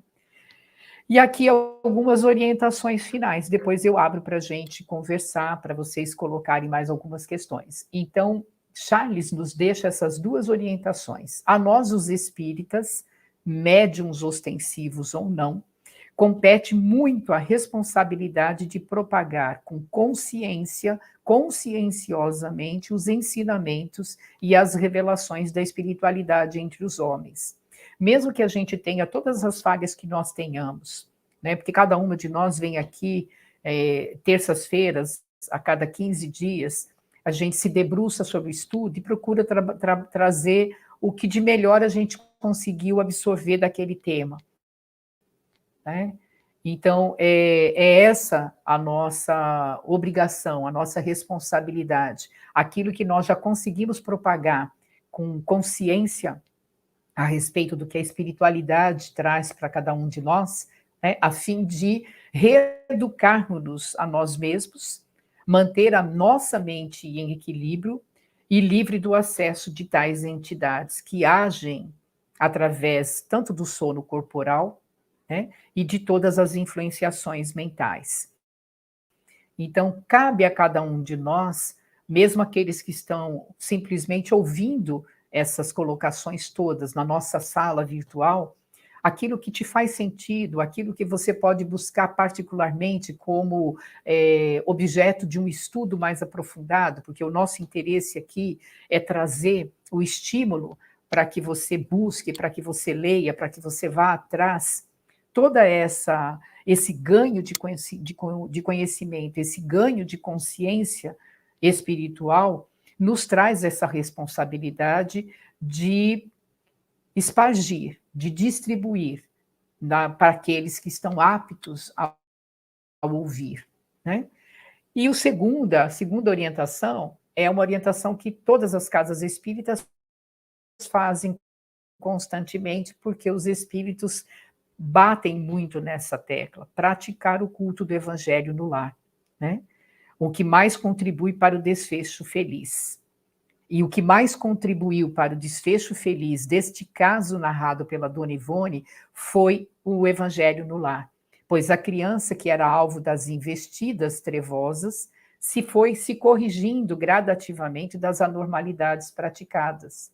E aqui algumas orientações finais, depois eu abro para a gente conversar, para vocês colocarem mais algumas questões. Então, Charles nos deixa essas duas orientações. A nós, os espíritas, médiuns ostensivos ou não, compete muito a responsabilidade de propagar com consciência, conscienciosamente, os ensinamentos e as revelações da espiritualidade entre os homens. Mesmo que a gente tenha todas as falhas que nós tenhamos, né? Porque cada uma de nós vem aqui terças-feiras, a cada 15 dias, a gente se debruça sobre o estudo e procura trazer o que de melhor a gente conseguiu absorver daquele tema. Né? Então, é essa a nossa obrigação, a nossa responsabilidade. Aquilo que nós já conseguimos propagar com consciência a respeito do que a espiritualidade traz para cada um de nós, né, a fim de reeducarmos-nos a nós mesmos, manter a nossa mente em equilíbrio e livre do acesso de tais entidades que agem através tanto do sono corporal, né, e de todas as influenciações mentais. Então, cabe a cada um de nós, mesmo aqueles que estão simplesmente ouvindo essas colocações todas na nossa sala virtual, aquilo que te faz sentido, aquilo que você pode buscar particularmente como objeto de um estudo mais aprofundado, porque o nosso interesse aqui é trazer o estímulo para que você busque, para que você leia, para que você vá atrás. Toda esse ganho de conhecimento, esse ganho de consciência espiritual, nos traz essa responsabilidade de espargir, de distribuir para aqueles que estão aptos ao ouvir. Né? E a segunda orientação é uma orientação que todas as casas espíritas fazem constantemente, porque os espíritos batem muito nessa tecla, praticar o culto do evangelho no lar, né? O que mais contribui para o desfecho feliz. E o que mais contribuiu para o desfecho feliz deste caso narrado pela Dona Ivone foi o evangelho no lar, pois a criança que era alvo das investidas trevosas foi se corrigindo gradativamente das anormalidades praticadas.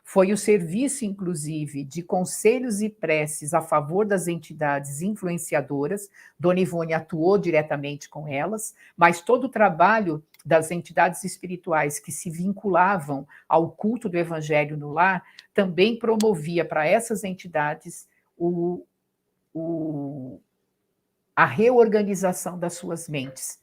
Foi o serviço, inclusive, de conselhos e preces a favor das entidades influenciadoras. Dona Ivone atuou diretamente com elas, mas todo o trabalho das entidades espirituais que se vinculavam ao culto do Evangelho no lar também promovia para essas entidades a reorganização das suas mentes,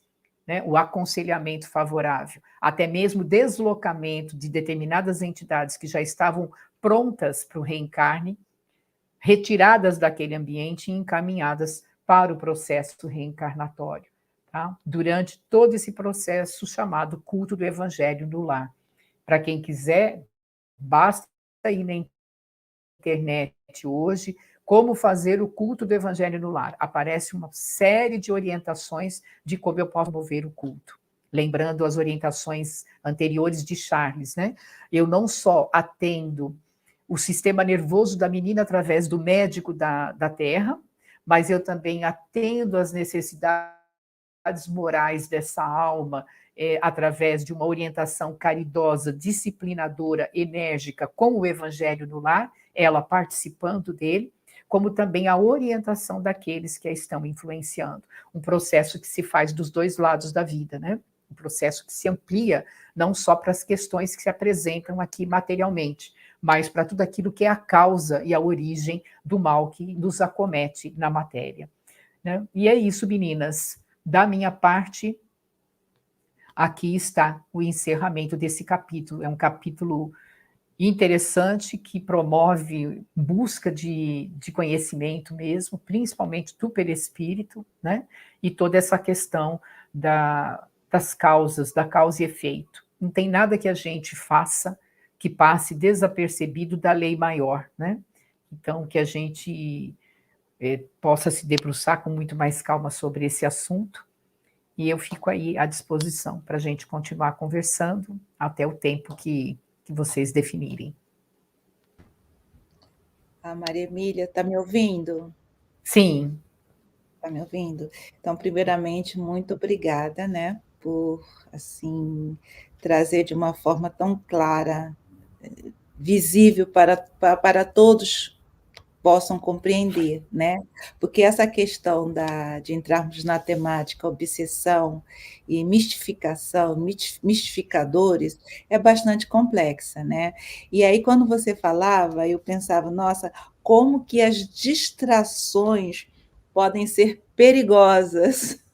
né, o aconselhamento favorável, até mesmo deslocamento de determinadas entidades que já estavam prontas para o reencarne, retiradas daquele ambiente e encaminhadas para o processo reencarnatório, tá? Durante todo esse processo chamado culto do Evangelho no lar. Para quem quiser, basta ir na internet hoje, como fazer o culto do Evangelho no lar. Aparece uma série de orientações de como eu posso mover o culto. Lembrando as orientações anteriores de Charles, né? Eu não só atendo o sistema nervoso da menina através do médico da Terra, mas eu também atendo as necessidades morais dessa alma através de uma orientação caridosa, disciplinadora, enérgica, com o Evangelho no lar, ela participando dele, como também a orientação daqueles que a estão influenciando. Um processo que se faz dos dois lados da vida, né? um processo que se amplia não só para as questões que se apresentam aqui materialmente, mas para tudo aquilo que é a causa e a origem do mal que nos acomete na matéria, né? E é isso, meninas. Da minha parte, aqui está o encerramento desse capítulo. É um capítulo interessante que promove busca de conhecimento mesmo, principalmente do perispírito, né? E toda essa questão das causas, da causa e efeito. Não tem nada que a gente faça que passe desapercebido da lei maior, né? Então, que a gente possa se debruçar com muito mais calma sobre esse assunto, e eu fico aí à disposição para a gente continuar conversando até o tempo que vocês definirem. A Maria Emília, está me ouvindo? Sim. Está me ouvindo? Então, primeiramente, muito obrigada, né, por, assim, trazer de uma forma tão clara, visível para todos possam compreender, né? Porque essa questão de entrarmos na temática obsessão e mistificação, mistificadores, é bastante complexa, né? E aí, quando você falava, eu pensava, nossa, como que as distrações podem ser perigosas,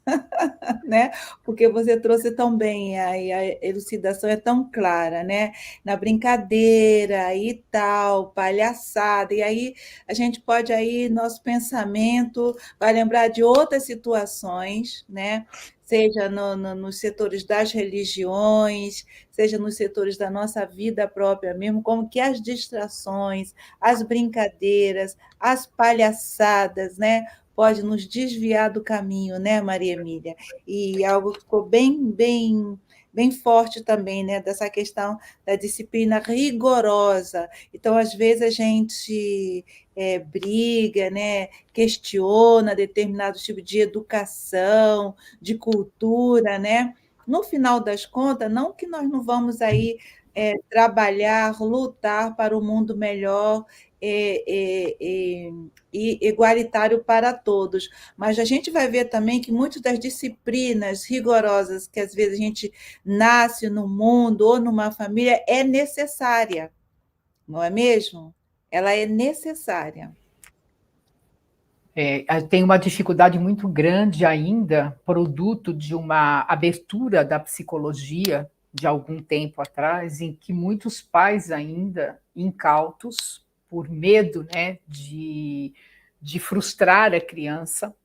né? Porque você trouxe tão bem, a elucidação é tão clara, né? Na brincadeira e tal, palhaçada, e aí a gente pode aí, nosso pensamento vai lembrar de outras situações, né? Seja nos setores das religiões, seja nos setores da nossa vida própria mesmo, como que as distrações, as brincadeiras, as palhaçadas, né? Pode nos desviar do caminho, né, Maria Emília? E algo que ficou bem forte também, né, dessa questão da disciplina rigorosa. Então, às vezes, a gente briga, né, questiona determinado tipo de educação, de cultura, né? No final das contas, não que nós não vamos aí trabalhar, lutar para o mundo melhor, e igualitário para todos. Mas a gente vai ver também que muitas das disciplinas rigorosas que às vezes a gente nasce no mundo ou numa família é necessária, não é mesmo? Ela é necessária. Tem uma dificuldade muito grande ainda, produto de uma abertura da psicologia de algum tempo atrás, em que muitos pais ainda incautos, por medo, né, de frustrar a criança,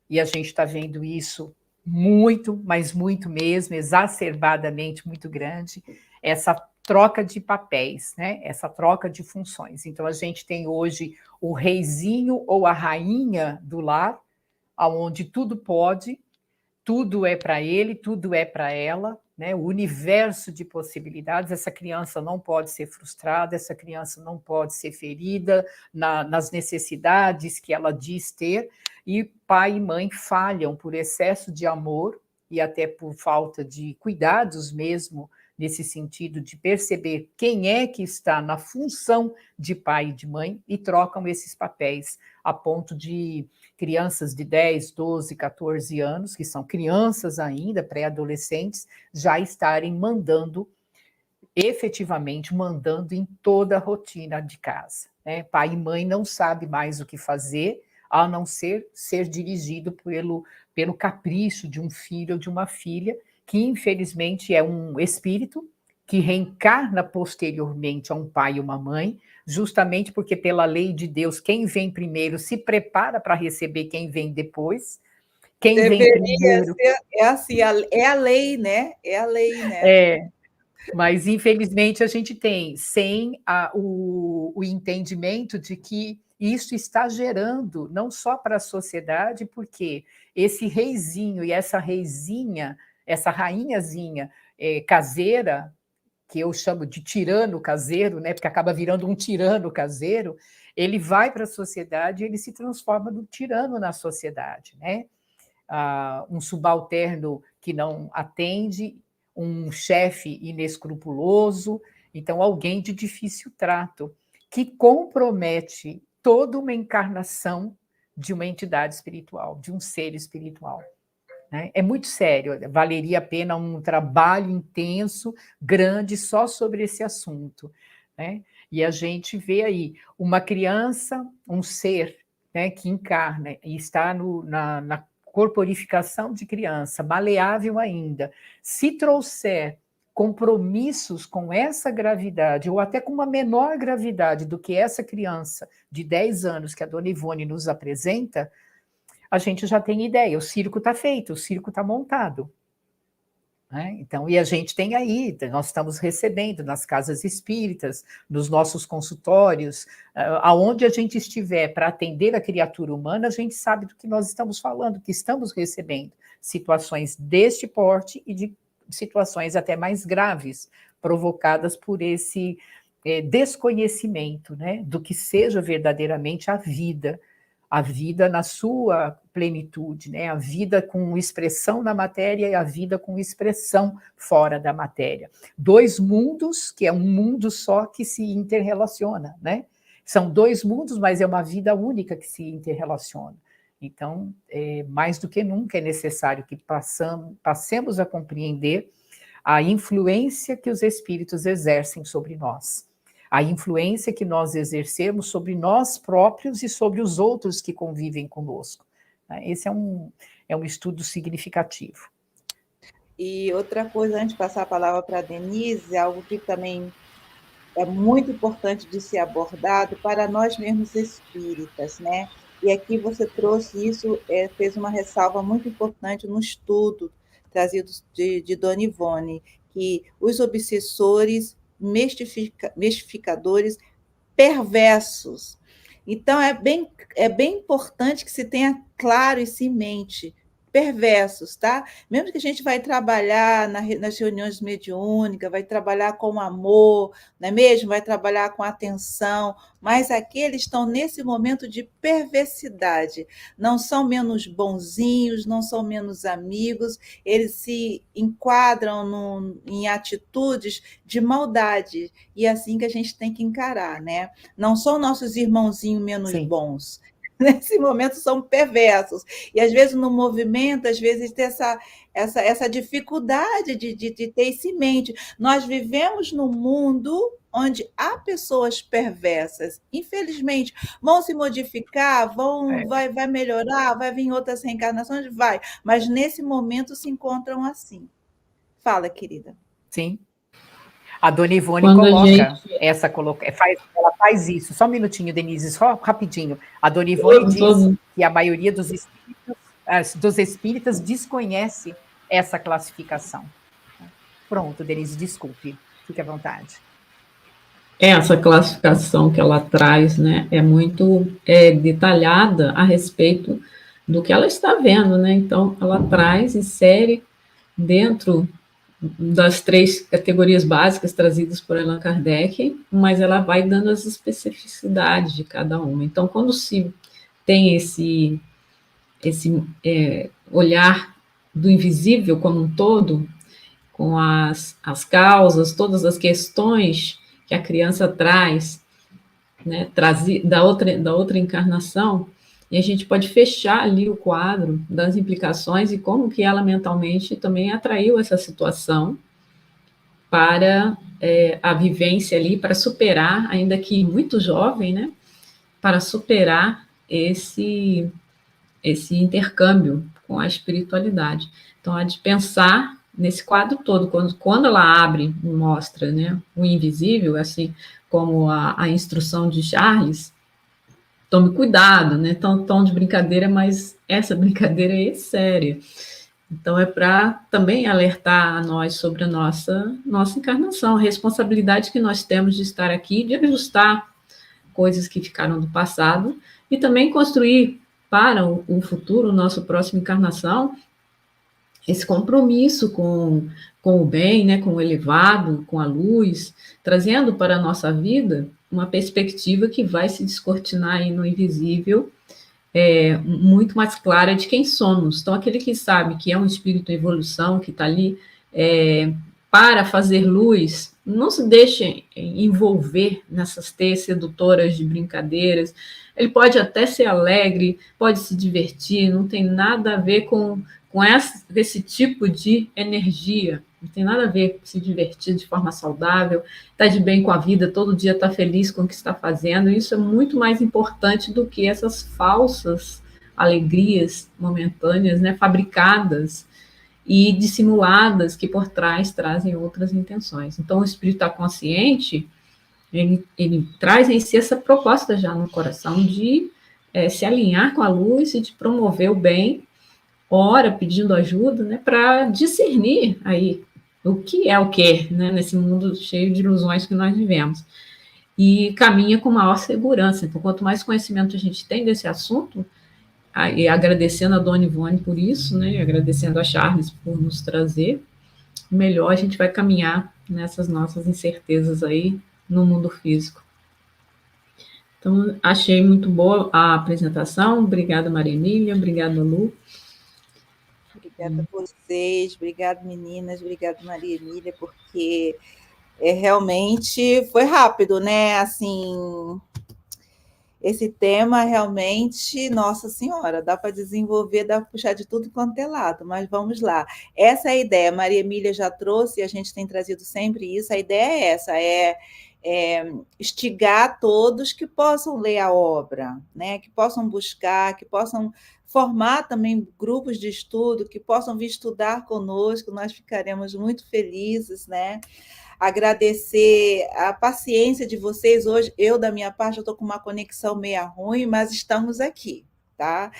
e a gente está vendo isso muito, mas muito mesmo, exacerbadamente muito grande, essa troca de papéis, né? Essa troca de funções. Então, a gente tem hoje o reizinho ou a rainha do lar, onde tudo pode, tudo é para ele, tudo é para ela, né? O universo de possibilidades. Essa criança não pode ser frustrada, essa criança não pode ser ferida nas necessidades que ela diz ter, e pai e mãe falham por excesso de amor e até por falta de cuidados mesmo, nesse sentido de perceber quem é que está na função de pai e de mãe, e trocam esses papéis a ponto de crianças de 10, 12, 14 anos, que são crianças ainda, pré-adolescentes, já estarem mandando, efetivamente mandando em toda a rotina de casa, né? Pai e mãe não sabem mais o que fazer, a não ser dirigido pelo capricho de um filho ou de uma filha, que infelizmente é um espírito que reencarna posteriormente a um pai e uma mãe, justamente porque, pela lei de Deus, quem vem primeiro se prepara para receber quem vem depois. Quem vem primeiro. É assim, é a lei, né? É a lei, né? Mas, infelizmente, a gente tem, sem o entendimento de que isso está gerando, não só para a sociedade, porque esse reizinho e essa reizinha, essa rainhazinha caseira, que eu chamo de tirano caseiro, né, porque acaba virando um tirano caseiro, ele vai para a sociedade e ele se transforma num tirano na sociedade, né? Um subalterno que não atende, um chefe inescrupuloso, então alguém de difícil trato, que compromete toda uma encarnação de uma entidade espiritual, de um ser espiritual. né? É muito sério, valeria a pena um trabalho intenso, grande, só sobre esse assunto, né? E a gente vê aí uma criança, um ser, né, que encarna e está na corporificação de criança, maleável ainda. Se trouxer compromissos com essa gravidade, ou até com uma menor gravidade do que essa criança de 10 anos que a dona Ivone nos apresenta, a gente já tem ideia, o circo está feito, o circo está montado. Né? Então, e a gente tem aí, nós estamos recebendo nas casas espíritas, nos nossos consultórios, aonde a gente estiver para atender a criatura humana, a gente sabe do que nós estamos falando, que estamos recebendo situações deste porte e de situações até mais graves, provocadas por esse desconhecimento, né, do que seja verdadeiramente a vida na sua plenitude, né? A vida com expressão na matéria e a vida com expressão fora da matéria. Dois mundos, que é um mundo só que se interrelaciona, né? São dois mundos, mas é uma vida única que se interrelaciona. Então, mais do que nunca é necessário que passemos a compreender a influência que os espíritos exercem sobre nós. A influência que nós exercemos sobre nós próprios e sobre os outros que convivem conosco. Esse é um estudo significativo. E outra coisa, antes de passar a palavra para a Denise, algo que também é muito importante de ser abordado para nós mesmos espíritas, né? E aqui você trouxe isso, fez uma ressalva muito importante no estudo trazido de Dona Ivone, que os obsessores mistificadores perversos. Então, é bem importante que se tenha claro isso em mente. Perversos, tá? Mesmo que a gente vai trabalhar nas reuniões mediúnicas, vai trabalhar com amor, não é mesmo? Vai trabalhar com atenção, mas aqui eles estão nesse momento de perversidade. Não são menos bonzinhos, não são menos amigos, eles se enquadram em atitudes de maldade, e é assim que a gente tem que encarar, né? Não são nossos irmãozinhos menos Sim. bons. Nesse momento são perversos. E às vezes no movimento, às vezes tem essa dificuldade de ter isso em mente. Nós vivemos num mundo onde há pessoas perversas. Infelizmente, vão se modificar, vai melhorar, vai vir outras reencarnações, vai. Mas nesse momento se encontram assim. Fala, querida. Sim. A dona Ivone ela faz isso. Só um minutinho, Denise, só rapidinho. A dona Ivone diz que a maioria dos espíritas desconhece essa classificação. Pronto, Denise, desculpe. Fique à vontade. Essa classificação que ela traz, né, é muito detalhada a respeito do que ela está vendo, né? Então, ela traz, insere dentro das 3 categorias básicas trazidas por Allan Kardec, mas ela vai dando as especificidades de cada uma. Então, quando se tem esse olhar do invisível como um todo, com as causas, todas as questões que a criança traz, né, da outra encarnação, e a gente pode fechar ali o quadro das implicações e como que ela mentalmente também atraiu essa situação para a vivência ali, para superar, ainda que muito jovem, né, para superar esse intercâmbio com a espiritualidade. Então, há de pensar nesse quadro todo, quando ela abre e mostra, né, o invisível, assim como a instrução de Charles, tome cuidado, né? Tom de brincadeira, mas essa brincadeira é séria. Então, é para também alertar a nós sobre a nossa encarnação, a responsabilidade que nós temos de estar aqui, de ajustar coisas que ficaram do passado e também construir para o futuro, nossa próxima encarnação, esse compromisso com o bem, né, com o elevado, com a luz, trazendo para a nossa vida uma perspectiva que vai se descortinar aí no invisível, muito mais clara de quem somos. Então, aquele que sabe que é um espírito em evolução, que está ali para fazer luz, não se deixe envolver nessas teias sedutoras de brincadeiras. Ele pode até ser alegre, pode se divertir, não tem nada a ver com com esse tipo de energia. Não tem nada a ver com se divertir de forma saudável, estar de bem com a vida, todo dia estar feliz com o que está fazendo. Isso é muito mais importante do que essas falsas alegrias momentâneas, né, fabricadas e dissimuladas, que por trás trazem outras intenções. Então, o espírito está consciente, ele traz em si essa proposta já no coração de se alinhar com a luz e de promover o bem, ora pedindo ajuda, né, para discernir aí o que é o que, né, nesse mundo cheio de ilusões que nós vivemos. E caminha com maior segurança. Então, quanto mais conhecimento a gente tem desse assunto, e agradecendo a Dona Ivone por isso, né, e agradecendo a Charles por nos trazer, melhor a gente vai caminhar nessas nossas incertezas aí no mundo físico. Então, achei muito boa a apresentação. Obrigada, Maria Emília. Obrigada, Lu. Obrigada a vocês. Obrigada, meninas. Obrigada, Maria Emília, porque realmente foi rápido, né? Assim, esse tema realmente, nossa senhora, dá para desenvolver, dá para puxar de tudo quanto é lado, mas vamos lá. Essa é a ideia, Maria Emília já trouxe, e a gente tem trazido sempre isso, a ideia é essa, instigar todos que possam ler a obra, né? Que possam buscar, que possam formar também grupos de estudo, que possam vir estudar conosco, nós ficaremos muito felizes, né? Agradecer a paciência de vocês hoje. Eu, da minha parte, estou com uma conexão meia ruim, mas estamos aqui, tá?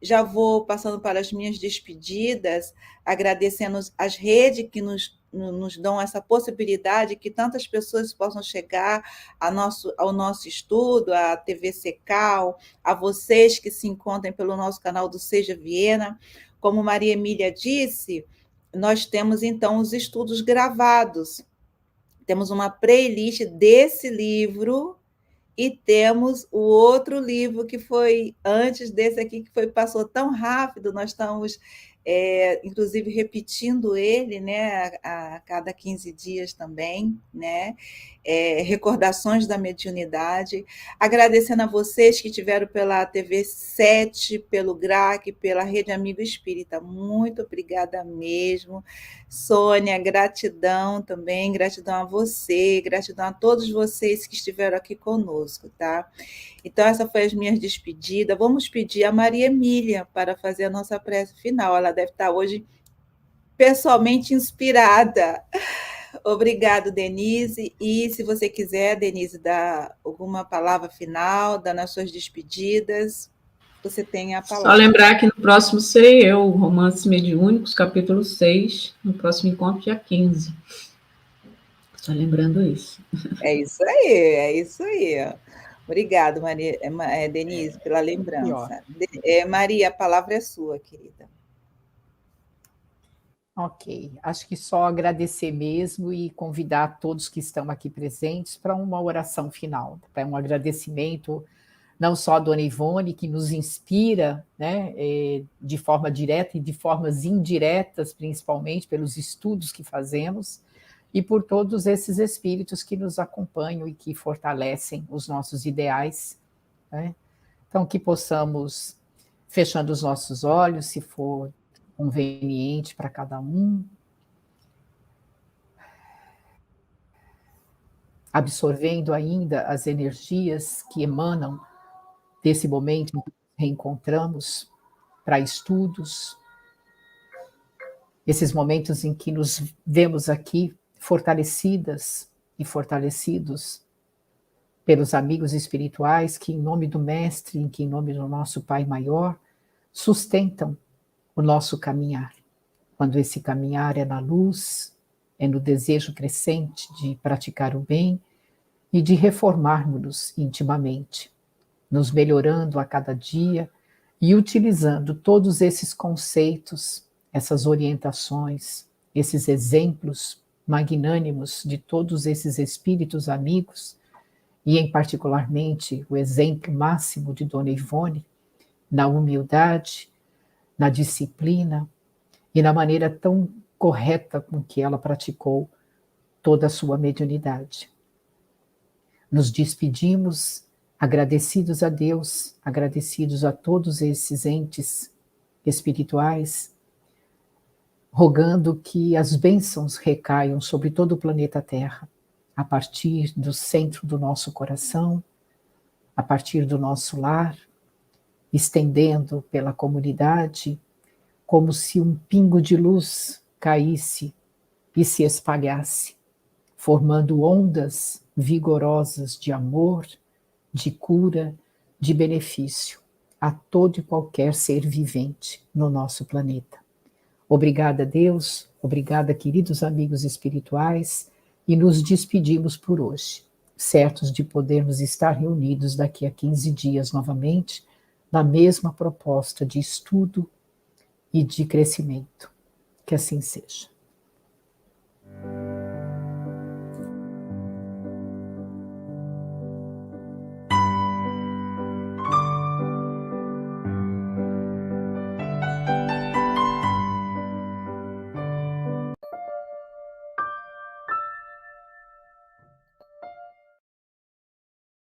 Já vou passando para as minhas despedidas, agradecendo as redes que nos dão essa possibilidade que tantas pessoas possam chegar ao nosso estudo, a TV Secal, a vocês que se encontrem pelo nosso canal do Seja Viena. Como Maria Emília disse, nós temos, então, os estudos gravados. Temos uma playlist desse livro e temos o outro livro que foi antes desse aqui, que passou tão rápido, nós estamos, inclusive, repetindo ele, né, a cada 15 dias também, né? Recordações da Mediunidade. Agradecendo a vocês que tiveram pela TV 7, pelo GRAC, pela Rede Amigo Espírita. Muito obrigada mesmo. Sônia, gratidão também, gratidão a você, gratidão a todos vocês que estiveram aqui conosco, tá? Então, essa foi as minhas despedidas. Vamos pedir a Maria Emília para fazer a nossa prece final. Ela deve estar hoje pessoalmente inspirada. Obrigado, Denise. E se você quiser, Denise, dar alguma palavra final, dar nas suas despedidas, você tem a palavra. Só lembrar que no próximo serei eu, Romances Mediúnicos, capítulo 6, no próximo encontro, dia 15. Só lembrando isso. É isso aí. Obrigado, Denise, pela lembrança. Maria, a palavra é sua, querida. Ok, acho que só agradecer mesmo e convidar todos que estão aqui presentes para uma oração final, para um agradecimento não só a Dona Ivone, que nos inspira, né, de forma direta e de formas indiretas, principalmente pelos estudos que fazemos, e por todos esses espíritos que nos acompanham e que fortalecem os nossos ideais, né? Então, que possamos, fechando os nossos olhos, se for conveniente para cada um, absorvendo ainda as energias que emanam desse momento em que nos reencontramos para estudos, esses momentos em que nos vemos aqui fortalecidas e fortalecidos pelos amigos espirituais que, em nome do Mestre, em nome do nosso Pai Maior, sustentam o nosso caminhar. Quando esse caminhar é na luz, é no desejo crescente de praticar o bem e de reformarmos-nos intimamente, nos melhorando a cada dia e utilizando todos esses conceitos, essas orientações, esses exemplos magnânimos de todos esses espíritos amigos, e em particularmente o exemplo máximo de Dona Ivone, na humildade, na disciplina e na maneira tão correta com que ela praticou toda a sua mediunidade. Nos despedimos agradecidos a Deus, agradecidos a todos esses entes espirituais, rogando que as bênçãos recaiam sobre todo o planeta Terra, a partir do centro do nosso coração, a partir do nosso lar, estendendo pela comunidade, como se um pingo de luz caísse e se espalhasse, formando ondas vigorosas de amor, de cura, de benefício a todo e qualquer ser vivente no nosso planeta. Obrigada, Deus, obrigada, queridos amigos espirituais, e nos despedimos por hoje, certos de podermos estar reunidos daqui a 15 dias novamente, na mesma proposta de estudo e de crescimento. Que assim seja.